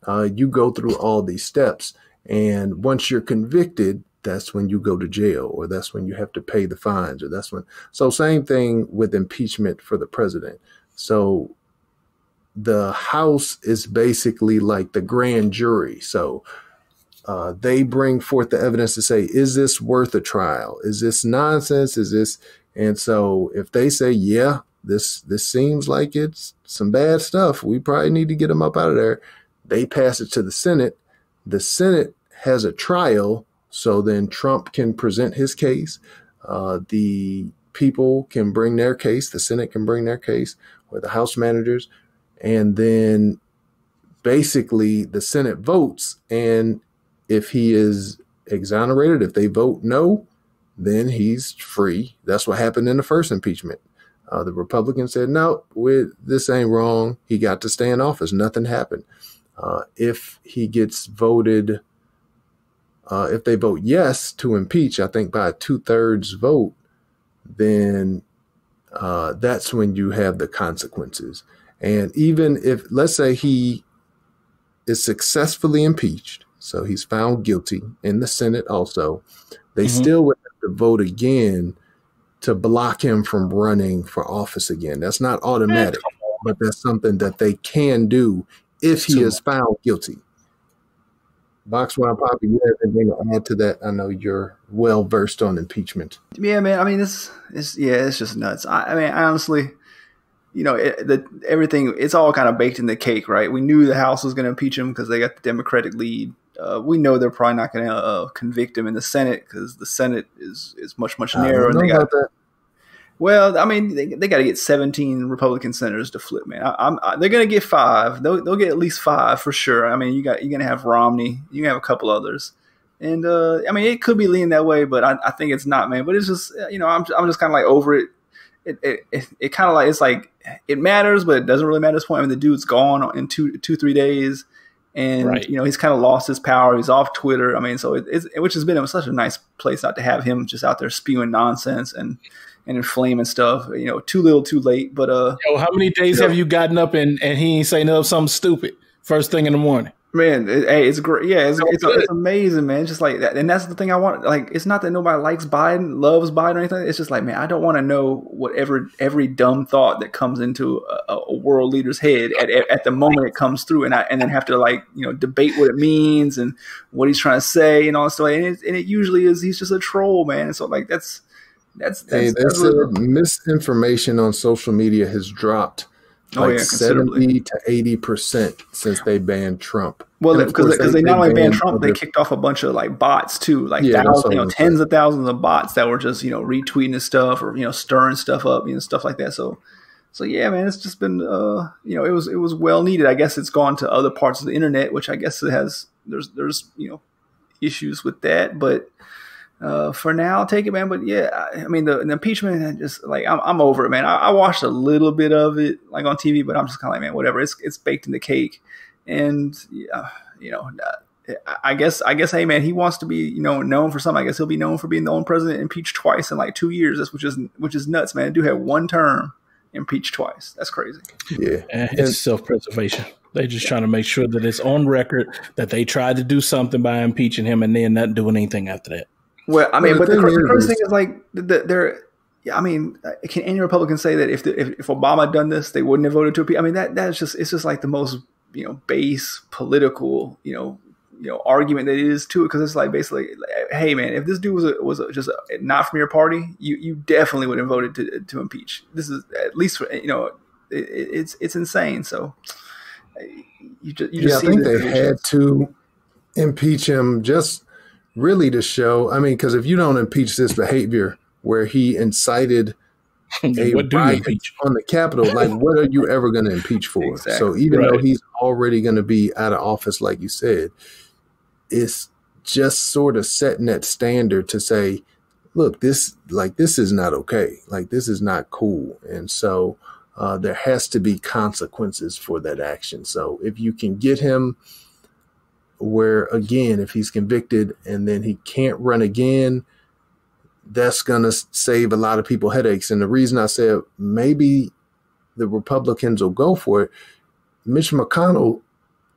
you go through all these steps. And once you're convicted, that's when you go to jail, or that's when you have to pay the fines, or that's when. So same thing with impeachment for the president. So the House is basically like the grand jury. So they bring forth the evidence to say, is this worth a trial? Is this nonsense? Is this? And so if they say, yeah, this seems like it's some bad stuff, we probably need to get them up out of there. They pass it to the Senate. The Senate has a trial. So then Trump can present his case. The people can bring their case. The Senate can bring their case, or the House managers. And then basically the Senate votes. And if he is exonerated, if they vote no, then he's free. That's what happened in the first impeachment. The Republicans said, no, this ain't wrong. He got to stay in office. Nothing happened. If he gets voted, if they vote yes to impeach, I think by a 2/3 vote, then that's when you have the consequences. And even if, let's say he is successfully impeached, so he's found guilty in the Senate also, they still would have to vote again to block him from running for office again. That's not automatic, but that's something that they can do if he is found guilty. Boxwine Poppy, you have anything to add to that? I know you're well versed on impeachment. Yeah, man. I mean, it's just nuts. I mean, honestly, everything, it's all kind of baked in the cake, right? We knew the House was going to impeach him because they got the Democratic lead. We know they're probably not going to convict him in the Senate because the Senate is much narrower. I don't know about that. Well, I mean, they got to get 17 Republican senators to flip, man. They're going to get 5. They'll get at least 5 for sure. I mean, you're going to have Romney. You can have a couple others. And, I mean, it could be leaning that way, but I think it's not, man. But it's just, I'm just kind of like over it. It kind of like, it's like, it matters, but it doesn't really matter at this point. I mean, the dude's gone in 2-3 days. And, right. He's kind of lost his power. He's off Twitter. I mean, so which has been such a nice place not to have him just out there spewing nonsense and inflaming stuff, too little, too late. But how many days have you gotten up and he ain't saying something stupid first thing in the morning? Man, it's great. Yeah, it's amazing, man. It's just like that, and that's the thing I want. Like, it's not that nobody likes Biden, loves Biden, or anything. It's just like, man, I don't want to know whatever every dumb thought that comes into a world leader's head at the moment it comes through, and then have to debate what it means and what he's trying to say and all that stuff. And it usually is he's just a troll, man. And so that's they said misinformation on social media has dropped 70 to 80% since they banned Trump. Well, because they not only banned Trump, they kicked off a bunch of bots too, thousands, tens of thousands of bots that were just retweeting his stuff or stirring stuff up, stuff like that. So yeah, man, it's just been it was well needed. I guess it's gone to other parts of the internet, which I guess it has. There's issues with that, but. For now, I'll take it, man. But yeah, I mean, the impeachment, just I'm over it, man. I watched a little bit of it on TV, but I'm just kind of like, man, whatever. It's baked in the cake, and I guess, hey, man, he wants to be known for something. I guess he'll be known for being the only president impeached twice in 2 years. Which is nuts, man. Do have one term, impeached twice. That's crazy. Yeah, it's self-preservation. They're just trying to make sure that it's on record that they tried to do something by impeaching him, and then not doing anything after that. Well, I mean, but the crazy thing is I mean, can any Republican say that if Obama had done this, they wouldn't have voted to impeach? I mean, it's just like the most, base political, argument that it is to it. Cause it's like, basically, hey man, if this dude was just not from your party, you definitely would have voted to impeach. This is at least, it's insane. So you just I think they had to impeach him just really to show, I mean, because if you don't impeach this behavior where he incited a riot on the Capitol, what are you ever going to impeach for? Exactly. So even though he's already going to be out of office, like you said, it's just sort of setting that standard to say, look, this is not okay. This is not cool. And so there has to be consequences for that action. So if you can get him where, again, if he's convicted and then he can't run again, that's going to save a lot of people headaches. And the reason I said maybe the Republicans will go for it, Mitch McConnell,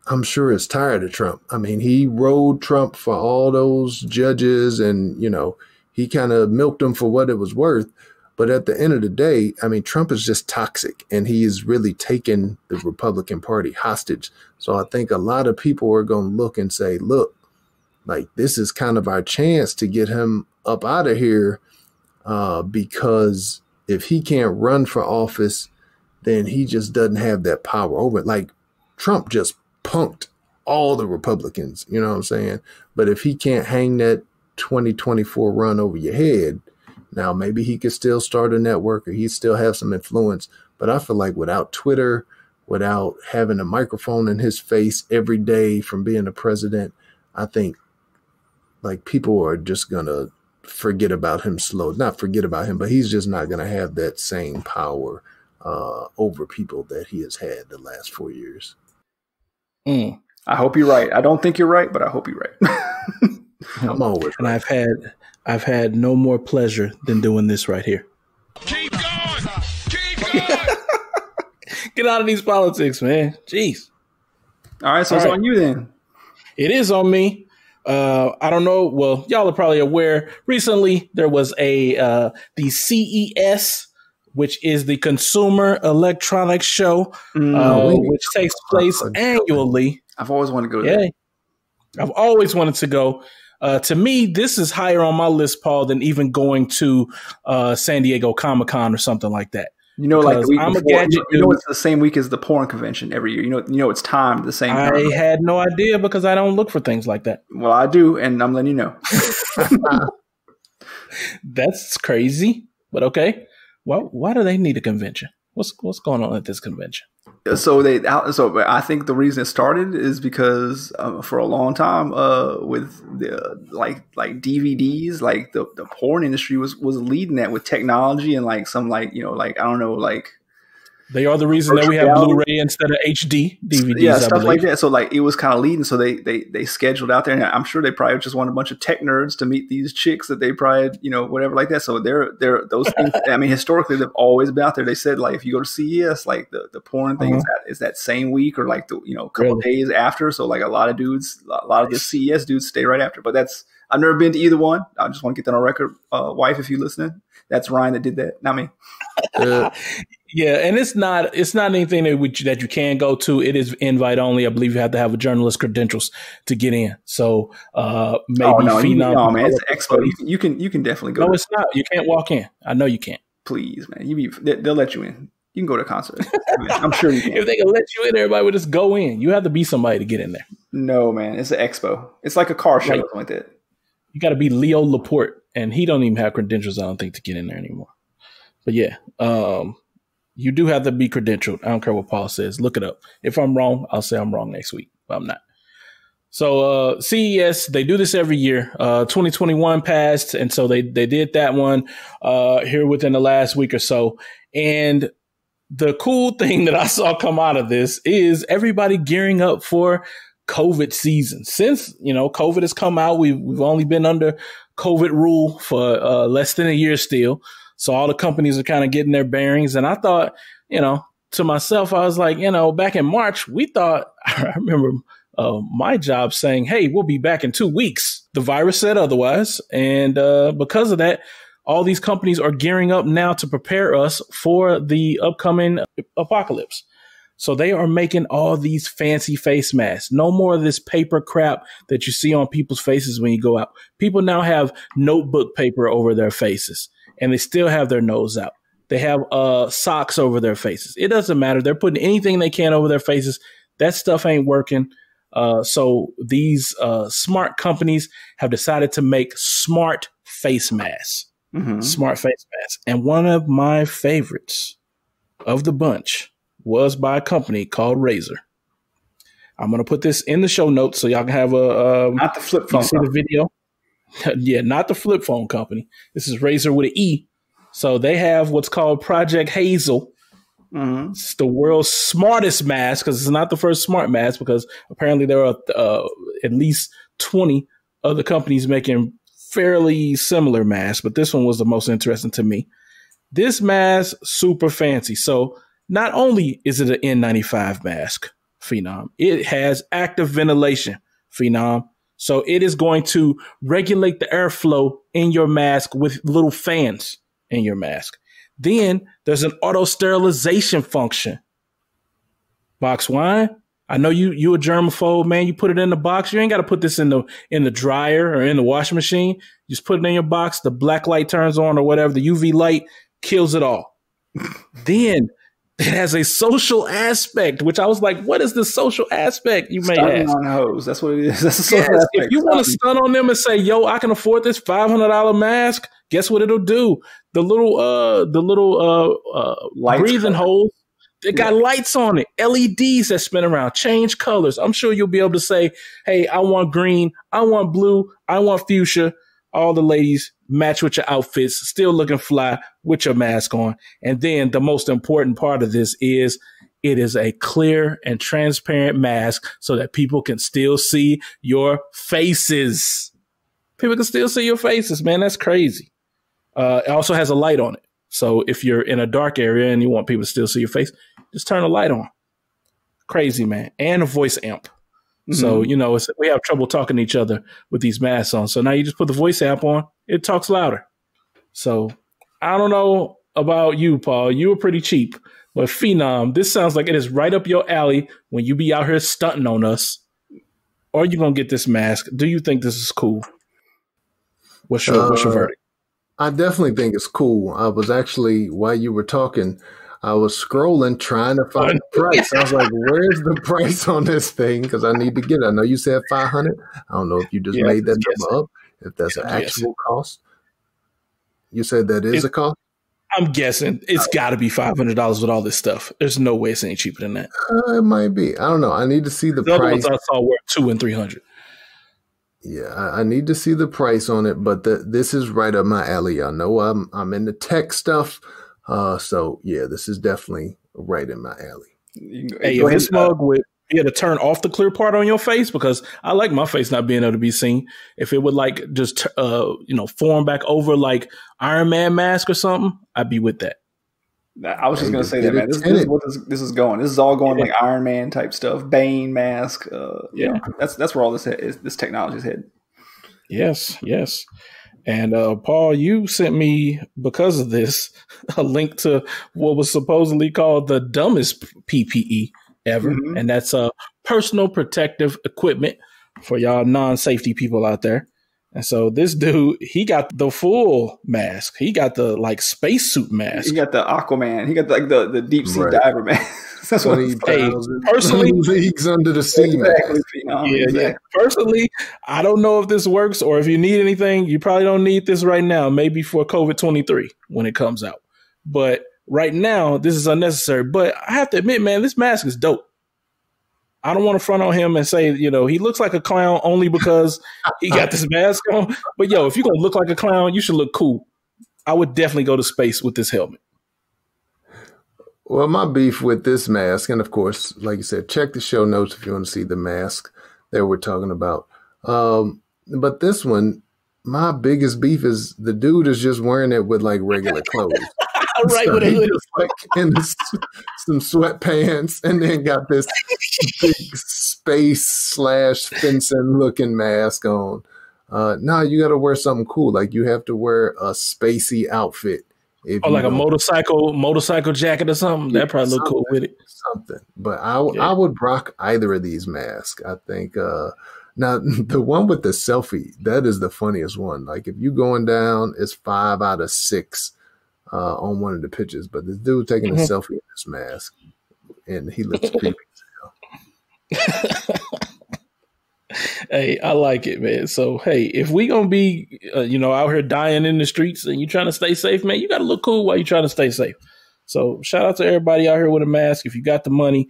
I'm sure, is tired of Trump. I mean, he rode Trump for all those judges and, he kind of milked him for what it was worth. But at the end of the day, I mean, Trump is just toxic, and he is really taking the Republican Party hostage. So I think a lot of people are going to look and say, look, this is kind of our chance to get him up out of here, because if he can't run for office, then he just doesn't have that power over it. Trump just punked all the Republicans, you know what I'm saying? But if he can't hang that 2024 run over your head, now, maybe he could still start a network or he still have some influence. But I feel like without Twitter, without having a microphone in his face every day from being a president, I think people are just going to forget about him not forget about him, but he's just not going to have that same power over people that he has had the last 4 years. I hope you're right. I don't think you're right, but I hope you're right. I'm always right. And I've had no more pleasure than doing this right here. Keep going! Keep going! Get out of these politics, man. Jeez. All right, so it's on you then. It is on me. I don't know. Well, y'all are probably aware. Recently, there was the CES which is the Consumer Electronics Show, which takes place annually. I've always wanted to go there. I've always wanted to go. To me, this is higher on my list, Paul, than even going to San Diego Comic-Con or something like that. You know, like the week I'm before, a gadget you know, it's the same week as the porn convention every year. You know, it's timed the same time. I had no idea because I don't look for things like that. Well, I do, and I'm letting you know. That's crazy, but okay. Well, why do they need a convention? What's going on at this convention? So I think the reason it started is because for a long time with the like DVDs, like the porn industry was leading that with technology and like some like, you know, like I don't know, like they are the reason that we have Blu-ray instead of HD DVDs. Yeah, stuff like that. So like it was kind of leading. So they scheduled out there, and I'm sure they probably just want a bunch of tech nerds to meet these chicks that they probably, you know, whatever like that. So they're those things. I mean, historically they've always been out there. They said like if you go to CES, like the porn thing is that same week or like the, you know, a couple of days after. So like a lot of the CES dudes stay right after. But I've never been to either one. I just want to get that on record. Wife, if you listening, that's Ryan that did that, not me. Yeah, and it's not anything that you can go to. It is invite only. I believe you have to have a journalist credentials to get in. So maybe Phenom. No, man, it's an expo. You can definitely go. No, it's not. You can't walk in. I know you can't. Please, man, they'll let you in. You can go to a concert. I'm sure you can. If they can let you in, everybody would just go in. You have to be somebody to get in there. No, man, it's an expo. It's like a car show, something like that. You got to be Leo Laporte, and he don't even have credentials, I don't think, to get in there anymore. But yeah, you do have to be credentialed. I don't care what Paul says. Look it up. If I'm wrong, I'll say I'm wrong next week, but I'm not. So CES, they do this every year. 2021 passed, and so they did that one here within the last week or so. And the cool thing that I saw come out of this is everybody gearing up for COVID season. Since, you know, COVID has come out, we've only been under COVID rule for less than a year still. So all the companies are kind of getting their bearings. And I thought, you know, to myself, I was like, you know, back in March, we thought, I remember my job saying, hey, we'll be back in 2 weeks. The virus said otherwise. And because of that, all these companies are gearing up now to prepare us for the upcoming apocalypse. So they are making all these fancy face masks. No more of this paper crap that you see on people's faces when you go out. People now have notebook paper over their faces, and they still have their nose out. They have socks over their faces. It doesn't matter. They're putting anything they can over their faces. That stuff ain't working. So these smart companies have decided to make smart face masks. Smart face masks. And one of my favorites of the bunch was by a company called Razer. I'm going to put this in the show notes so y'all can have not the flip phone. See the video. Yeah, not the flip phone company. This is Razer with an E. So they have what's called Project Hazel. It's the world's smartest mask, because it's not the first smart mask, because apparently there are at least 20 other companies making fairly similar masks, but this one was the most interesting to me. This mask, super fancy. So not only is it an N95 mask, Phenom, it has active ventilation, Phenom. So it is going to regulate the airflow in your mask with little fans in your mask. Then there's an auto sterilization function. Box wine. I know you a germaphobe, man. You put it in the box. You ain't got to put this in the dryer or in the washing machine. You just put it in your box. The black light turns on or whatever. The UV light kills it all. Then it has a social aspect, which I was like, what is the social aspect you may Stunning ask? on hoes. That's what it is. That's a social aspect. If you want to stun on them and say, yo, I can afford this $500 mask, guess what it'll do? The little breathing holes, they got lights on it, LEDs that spin around, change colors. I'm sure you'll be able to say, hey, I want green, I want blue, I want fuchsia. All the ladies match with your outfits, still looking fly with your mask on. And then the most important part of this is it is a clear and transparent mask so that people can still see your faces. People can still see your faces, man. That's crazy. It also has a light on it. So if you're in a dark area and you want people to still see your face, just turn the light on. Crazy, man. And a voice amp. So, you know, we have trouble talking to each other with these masks on. So now you just put the voice amp on, it talks louder. So I don't know about you, Paul. You were pretty cheap. But Phenom, this sounds like it is right up your alley when you be out here stunting on us. Or you going to get this mask. Do you think this is cool? What's your verdict? I definitely think it's cool. I was actually, while you were talking, I was scrolling trying to find the price. I was like, where's the price on this thing? Because I need to get it. I know you said 500. I don't know if you just made that number up, if that's an actual cost. You said that is a cost? I'm guessing it's got to be $500 with all this stuff. There's no way it's any cheaper than that. It might be. I don't know. I need to see the price. Other ones I saw were $200 and $300. Yeah, I need to see the price on it, but this is right up my alley. I know I'm into tech stuff, so yeah, this is definitely right in my alley. Hey, if this mug would be able to turn off the clear part on your face, because I like my face not being able to be seen. If it would like just form back over like Iron Man mask or something, I'd be with that. I was just going to say that, man. This is what this is going. This is all going like Iron Man type stuff, Bane mask. That's where all this technology is headed. Yes. And Paul, you sent me, because of this, a link to what was supposedly called the dumbest PPE ever, and that's personal protective equipment for y'all non-safety people out there. And so this dude, he got the full mask. He got the like spacesuit mask. He got the Aquaman. He got the deep sea diver mask. That's what he personally leagues under the sea. Exactly. Yeah. Personally, I don't know if this works, or if you need anything, you probably don't need this right now. Maybe for COVID-23 when it comes out. But right now, this is unnecessary. But I have to admit, man, this mask is dope. I don't want to front on him and say, he looks like a clown only because he got this mask on. But, if you're going to look like a clown, you should look cool. I would definitely go to space with this helmet. Well, my beef with this mask, and of course, like you said, check the show notes if you want to see the mask that we're talking about. But this one, my biggest beef is the dude is just wearing it with like regular clothes. Right, so with he just like in some sweatpants, and then got this big space / fencing looking mask on. No, you got to wear something cool. Like you have to wear a spacey outfit. Like a motorcycle jacket or something. That probably look cool with it. Something, but I would rock either of these masks. I think. Now the one with the selfie, that is the funniest one. Like if you going down, it's 5 out of 6. On one of the pictures, but this dude taking a selfie in this mask, and he looks creepy as hell. Hey, I like it, man. So, hey, if we gonna be, out here dying in the streets, and you trying to stay safe, man, you got to look cool while you trying to stay safe. So, shout out to everybody out here with a mask. If you got the money,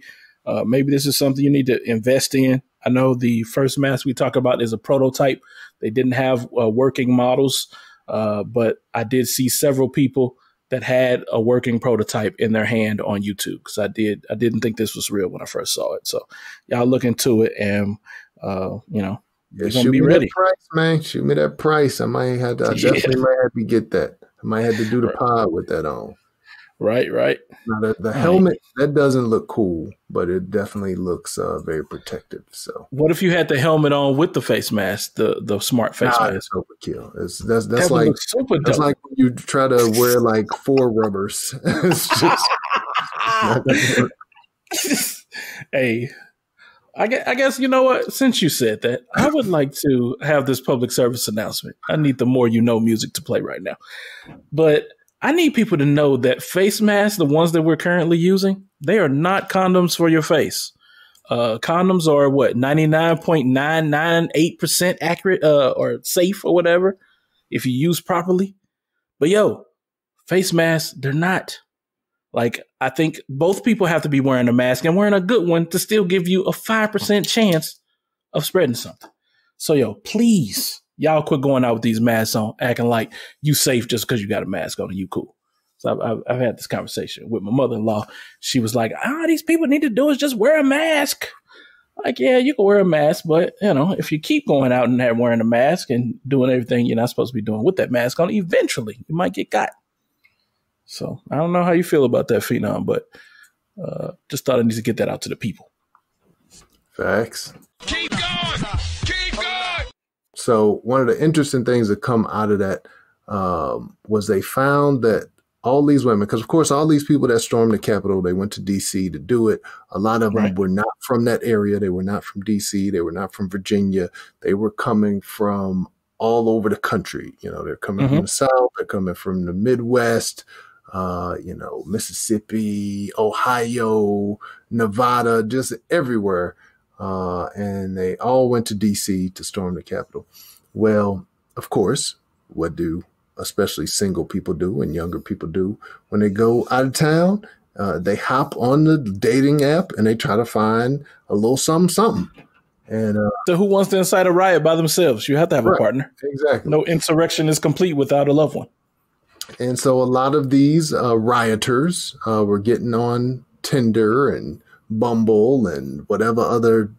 maybe this is something you need to invest in. I know the first mask we talk about is a prototype. They didn't have working models, but I did see several people that had a working prototype in their hand on YouTube, because I didn't think this was real when I first saw it. So y'all look into it, and we're gonna be ready. Price, man. Shoot me that price. I definitely might have to get that. I might have to do the pod with that on. Right. Now the helmet, that doesn't look cool, but it definitely looks very protective. So what if you had the helmet on with the face mask, the smart face mask? That's overkill. That's like when you try to wear like 4 rubbers. It's just Hey, I guess you know what? Since you said that, I would like to have this public service announcement. I need the More You Know music to play right now, but I need people to know that face masks, the ones that we're currently using, they are not condoms for your face. Condoms are 99.998% accurate or safe or whatever if you use properly. But face masks, they're not. Like, I think both people have to be wearing a mask and wearing a good one to still give you a 5% chance of spreading something. So please. Y'all quit going out with these masks on, acting like you safe just because you got a mask on and you cool. So I've had this conversation with my mother-in-law. She was like, these people need to do is just wear a mask. Like, yeah, you can wear a mask, but, if you keep going out and wearing a mask and doing everything you're not supposed to be doing with that mask on, eventually you might get got. So I don't know how you feel about that, Phenom, but just thought I need to get that out to the people. Facts. Keep going. So one of the interesting things that come out of that was they found that all these women, because of course, all these people that stormed the Capitol, they went to DC to do it. A lot of them were not from that area. They were not from DC. They were not from Virginia. They were coming from all over the country. You know, they're coming from the South. They're coming from the Midwest, you know, Mississippi, Ohio, Nevada, just everywhere. And they all went to DC to storm the Capitol. Well, of course, what do especially single people do and younger people do when they go out of town? They hop on the dating app and they try to find a little something. And so who wants to incite a riot by themselves? You have to have a partner. Exactly. No insurrection is complete without a loved one. And so a lot of these rioters were getting on Tinder and Bumble and whatever other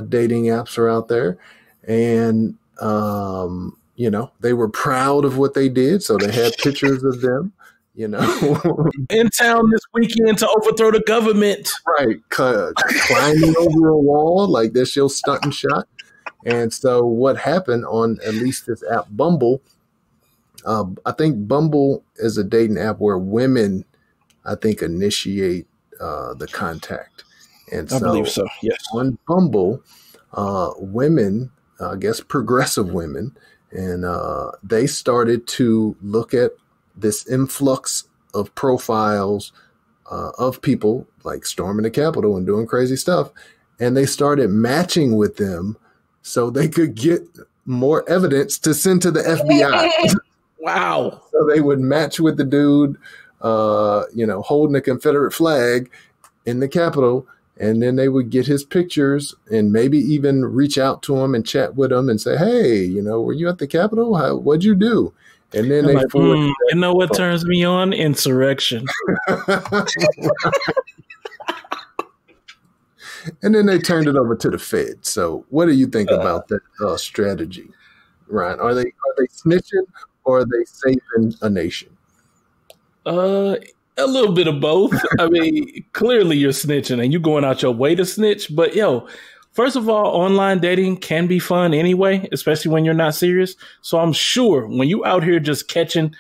dating apps are out there. And you know, they were proud of what they did. So they had pictures of them, you know. In town this weekend to overthrow the government. Right. Climbing over a wall like they're still stunt and shot. And so what happened on at least this app Bumble, I think Bumble is a dating app where women, I think, initiate the contact. And I believe so, yes. On Bumble, women, I guess progressive women, and they started to look at this influx of profiles of people like storming the Capitol and doing crazy stuff. And they started matching with them so they could get more evidence to send to the FBI. Wow. So they would match with the dude, you know, holding a Confederate flag in the Capitol. And then they would get his pictures and maybe even reach out to him and chat with him and say, hey, you know, were you at the Capitol? What'd you do? And then you know what turns me on? Insurrection. And then they turned it over to the Fed. So what do you think about that strategy, Ryan? Are they snitching or are they saving a nation? A little bit of both. I mean, clearly you're snitching and you're going out your way to snitch. But first of all, online dating can be fun anyway, especially when you're not serious. So I'm sure when you out here just catching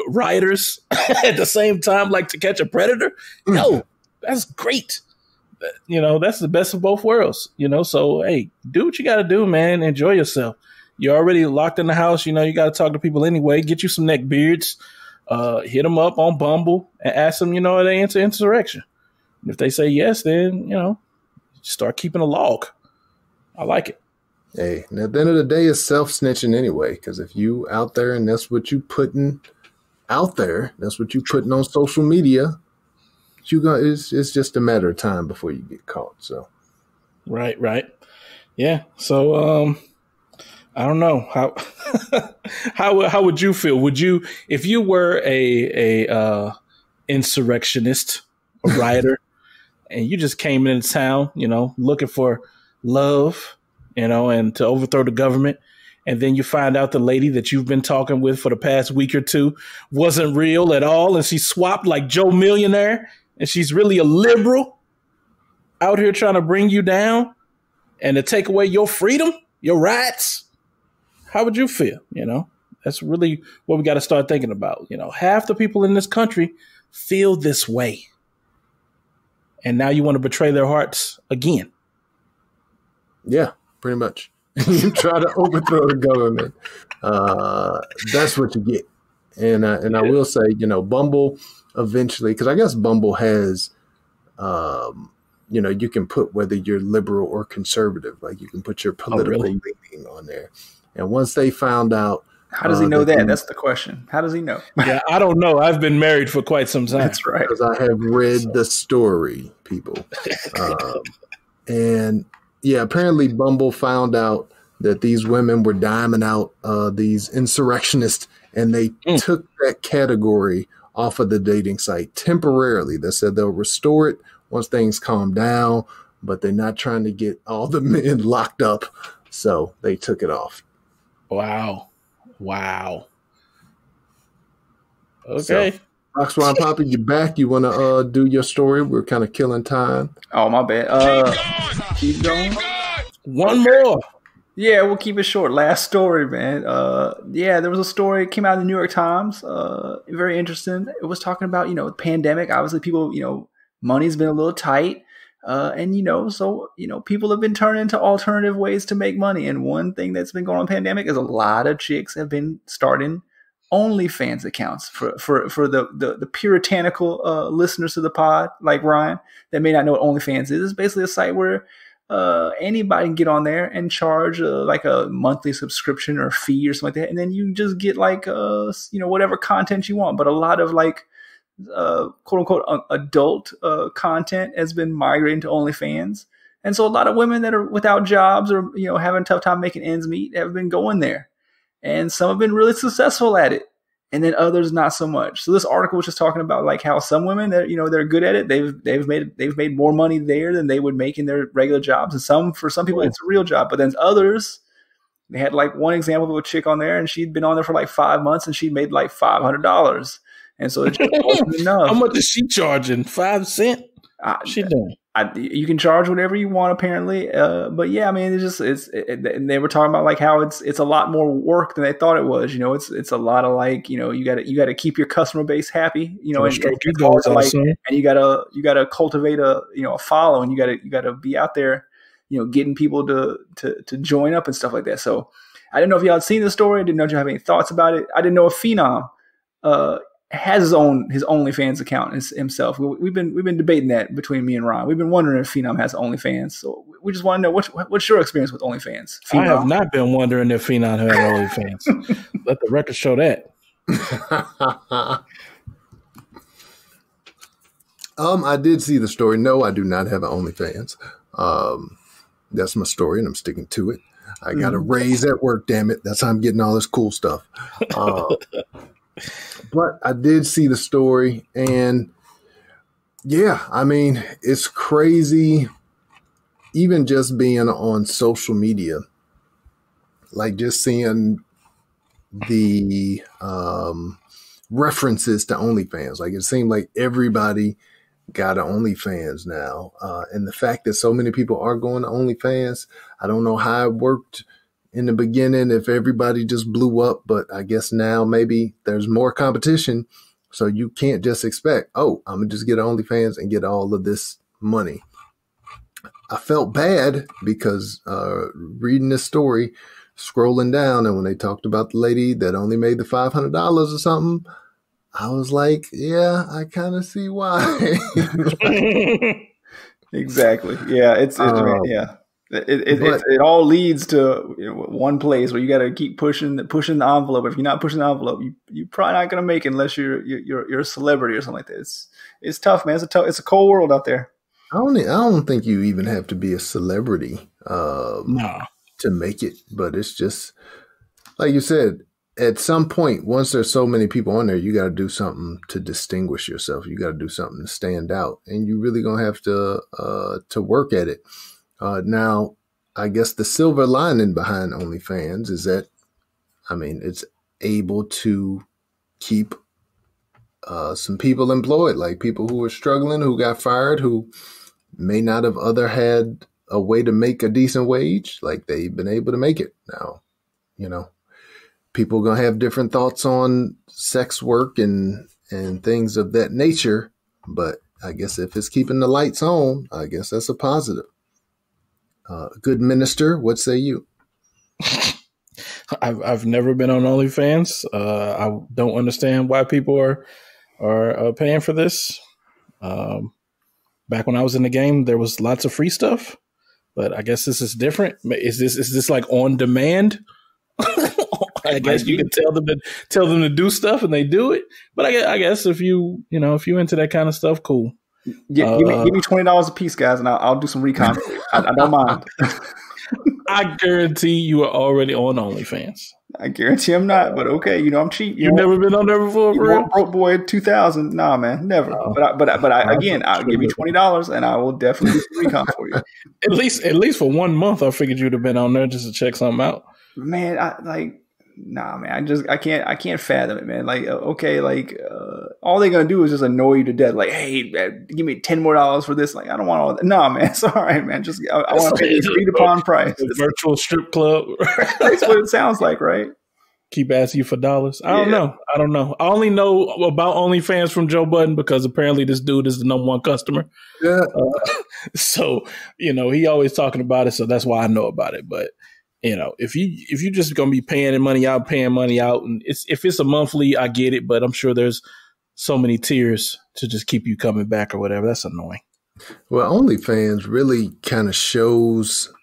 rioters at the same time, like to catch a predator, that's great. You know, that's the best of both worlds, you know. So, hey, do what you got to do, man. Enjoy yourself. You're already locked in the house. You know, you got to talk to people anyway. Get you some neck beards. Hit them up on Bumble and ask them, you know, are they into insurrection? And if they say yes, then, you know, start keeping a log. I like it. Hey, and at the end of the day, it's self-snitching anyway, because if you out there and that's what you putting out there, that's what you putting on social media, it's just a matter of time before you get caught. So, right. Yeah. So, I don't know how would you feel? Would you, if you were a insurrectionist, a rioter, and you just came into town, you know, looking for love, you know, and to overthrow the government, and then you find out the lady that you've been talking with for the past week or two wasn't real at all, and she swapped like Joe Millionaire, and she's really a liberal out here trying to bring you down and to take away your freedom, your rights. How would you feel? You know, that's really what we got to start thinking about. You know, half the people in this country feel this way. And now you want to betray their hearts again. Yeah, pretty much. You try to overthrow the government. That's what you get. And I will say, you know, Bumble eventually, because I guess Bumble has, you know, you can put whether you're liberal or conservative. Like you can put your political leaning on there. And once they found out, how does he know that? That's the question. How does he know? Yeah, I don't know. I've been married for quite some time. That's right. Because I have read the story, people. And yeah, apparently Bumble found out that these women were diming out these insurrectionists, and they took that category off of the dating site temporarily. They said they'll restore it once things calm down, but they're not trying to get all the men locked up. So they took it off. Wow. Okay. So, Rockswan Poppy, you back? You want to do your story? We're kind of killing time. Oh, my bad. Keep going. One more. Yeah, we'll keep it short. Last story, man. Yeah, there was a story came out in the New York Times. Very interesting. It was talking about the pandemic. Obviously, people money's been a little tight, and so people have been turning to alternative ways to make money. And one thing that's been going on in the pandemic is a lot of chicks have been starting OnlyFans accounts for the puritanical listeners to the pod like Ryan that may not know what OnlyFans is. It's basically a site where anybody can get on there and charge like a monthly subscription or fee or something like that, and then you just get like whatever content you want. But a lot of like quote unquote adult content has been migrating to OnlyFans, and so a lot of women that are without jobs or having a tough time making ends meet have been going there, and some have been really successful at it, and then others not so much. So this article was just talking about like how some women that they're good at it. They've made more money there than they would make in their regular jobs, and for some people it's a real job. But then others, they had like one example of a chick on there, and she'd been on there for like 5 months, and she made like $500, and so it just wasn't enough. How much is she charging? 5 cents? She doing? You can charge whatever you want, apparently. But yeah, I mean, and they were talking about like how it's a lot more work than they thought it was. It's a lot of like, you gotta keep your customer base happy, and you gotta cultivate a follow, and you gotta be out there, getting people to join up and stuff like that. So I didn't know if y'all had seen the story. I didn't know if you have any thoughts about it. I didn't know if Phenom has his OnlyFans account himself. We've been debating that between me and Ron. We've been wondering if Phenom has OnlyFans. So we just want to know what's your experience with OnlyFans? Phenom? I have not been wondering if Phenom has OnlyFans. Let the record show that. I did see the story. No, I do not have an OnlyFans. That's my story, and I'm sticking to it. I got a raise at work. Damn it! That's how I'm getting all this cool stuff. But I did see the story, and yeah, I mean, it's crazy. Even just being on social media, like just seeing the references to OnlyFans. Like it seemed like everybody got an OnlyFans now. And the fact that so many people are going to OnlyFans, I don't know how it worked in the beginning, if everybody just blew up, but I guess now maybe there's more competition. So you can't just expect, I'm going to just get OnlyFans and get all of this money. I felt bad because reading this story, scrolling down, and when they talked about the lady that only made the $500 or something, I was like, yeah, I kind of see why. Exactly. Yeah. Yeah. It all leads to one place where you got to keep pushing the envelope. If you're not pushing the envelope, you're probably not going to make it unless you're a celebrity or something like that. It's tough, man. It's a cold world out there. I don't think you even have to be a celebrity to make it, but it's just like you said. At some point, once there's so many people on there, you got to do something to distinguish yourself. You got to do something to stand out, and you really gonna have to work at it. Now, I guess the silver lining behind OnlyFans is that, I mean, it's able to keep some people employed, like people who are struggling, who got fired, who may not have had a way to make a decent wage, like they've been able to make it now. People are going to have different thoughts on sex work and things of that nature. But I guess if it's keeping the lights on, I guess that's a positive. Good minister, what say you? I've never been on OnlyFans. I don't understand why people are paying for this. Back when I was in the game, there was lots of free stuff, but I guess this is different. Is this like on demand? I guess you can tell them to do stuff and they do it. But I guess if you into that kind of stuff, cool. Yeah, give me $20 a piece, guys, and I'll do some recon for you. I don't mind. I guarantee you are already on OnlyFans. I guarantee I'm not, but okay, I'm cheap. You've never been on there before, bro? Broke boy 2000. Nah, man, never. Oh. But again, I'll give you $20 and I will definitely do some recon for you. At least for 1 month, I figured you'd have been on there just to check something out. Man, nah, man, I can't fathom it, man. Like, okay, like, all they're gonna do is just annoy you to death. Like, hey, man, give me $10 more for this. Like, I don't want all that. Nah, man, it's all right, man. Just I want to pay the agreed upon price. The virtual strip club. That's what it sounds like, right? Keep asking you for dollars. I don't know. I only know about OnlyFans from Joe Budden because apparently this dude is the #1 customer. Yeah. So, he always talking about it. So that's why I know about it. But, if you just going to be paying money out, and if it's a monthly, I get it. But I'm sure there's so many tiers to just keep you coming back or whatever. That's annoying. Well, OnlyFans really kind of shows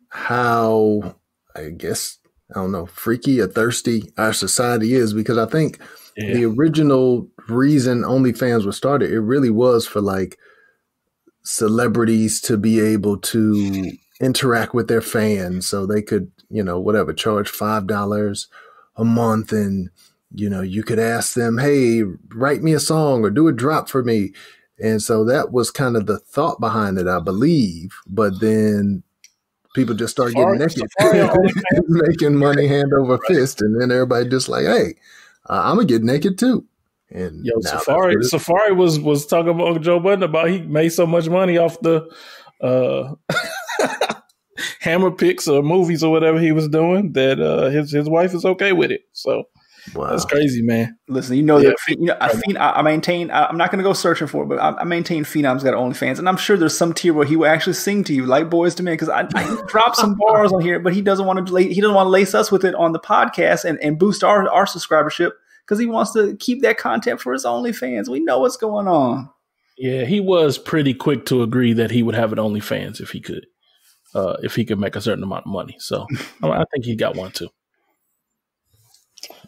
how, I guess, I don't know, freaky or thirsty our society is, because I think the original reason OnlyFans was started, it really was for like celebrities to be able to interact with their fans so they could, charge $5 a month and, you could ask them, hey, write me a song or do a drop for me. And so that was kind of the thought behind it, I believe. But then people just start getting naked, making money hand over fist, and then everybody just like, "Hey, I'm gonna get naked too." And Safari was talking about Joe Budden about he made so much money off the Hammer picks or movies or whatever he was doing that his wife is okay with it. So. Wow. That's crazy, man. Listen, I maintain. I'm not going to go searching for it, but I maintain Phenom's got OnlyFans, and I'm sure there's some tier where he will actually sing to you, like Boys to Men, because I dropped some bars on here, but he doesn't want to. He doesn't want to lace us with it on the podcast and boost our subscribership because he wants to keep that content for his OnlyFans. We know what's going on. Yeah, he was pretty quick to agree that he would have an OnlyFans if he could make a certain amount of money. So I think he got one too.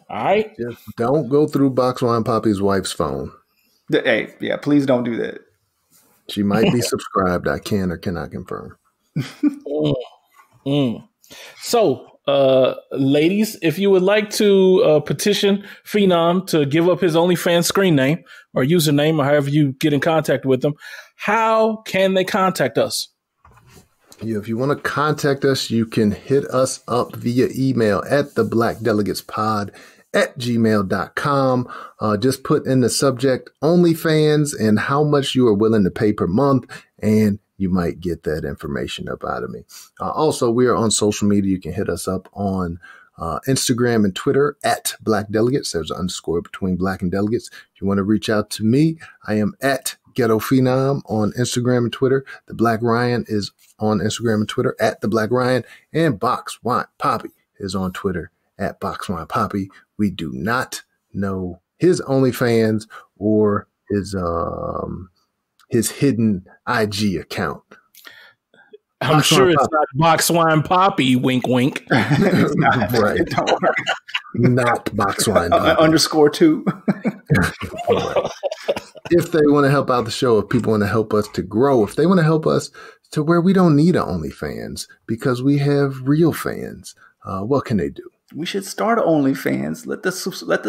All right. Just don't go through Boxwine Poppy's wife's phone. Hey, yeah, please don't do that. She might be subscribed. I can or cannot confirm. So, ladies, if you would like to petition Phenom to give up his OnlyFans screen name or username or however you get in contact with them, how can they contact us? Yeah, if you want to contact us, you can hit us up via email at theblackdelegatespod@gmail.com. Just put in the subject OnlyFans and how much you are willing to pay per month, and you might get that information up out of me. Also, we are on social media. You can hit us up on Instagram and Twitter at Black Delegates. There's an underscore between Black and Delegates. If you want to reach out to me, I am at Ghetto Phenom on Instagram and Twitter. The Black Ryan is on Instagram and Twitter at The Black Ryan, and Boxwine Poppy is on Twitter at Boxwine Poppy. We do not know his OnlyFans or his hidden IG account. I'm sure it's not Boxwine Poppy, wink, wink. It's not, right. Not Boxwine Poppy. _2. If they want to help out the show, if people want to help us to grow, if they want to help us to where we don't need an OnlyFans because we have real fans, what can they do? We should start OnlyFans. Let the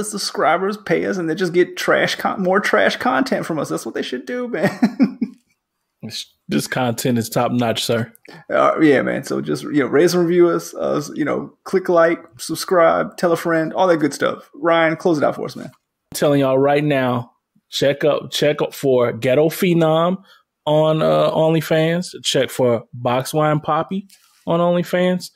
subscribers pay us, and they just get more trash content from us. That's what they should do, man. This content is top notch, sir. Yeah, man. So just rate and review us. Click like, subscribe, tell a friend, all that good stuff. Ryan, close it out for us, man. I'm telling y'all right now, check up for Ghetto Phenom on OnlyFans. Check for Boxwine Poppy on OnlyFans.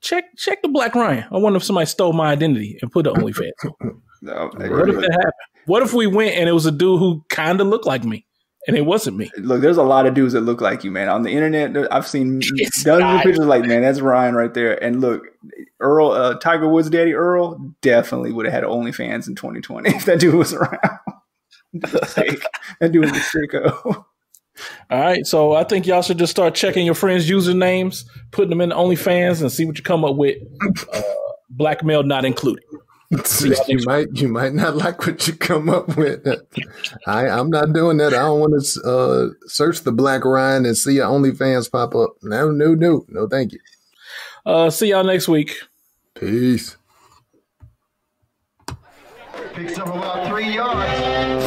Check the Black Ryan. I wonder if somebody stole my identity and put the OnlyFans on. What if that happened? What if we went and it was a dude who kind of looked like me? And it wasn't me. Look, there's a lot of dudes that look like you, man. On the internet, I've seen dozens of pictures like, man, that's Ryan right there. And look, Earl, Tiger Woods' daddy Earl, definitely would have had OnlyFans in 2020 if that dude was around. That dude was a sicko. All right, so I think y'all should just start checking your friends' usernames, putting them in OnlyFans, and see what you come up with. Blackmail not included. You might not like what you come up with. I'm not doing that. I don't want to search the Black Ryan and see your OnlyFans pop up. No, thank you. See y'all next week. Peace. Picks up about 3 yards.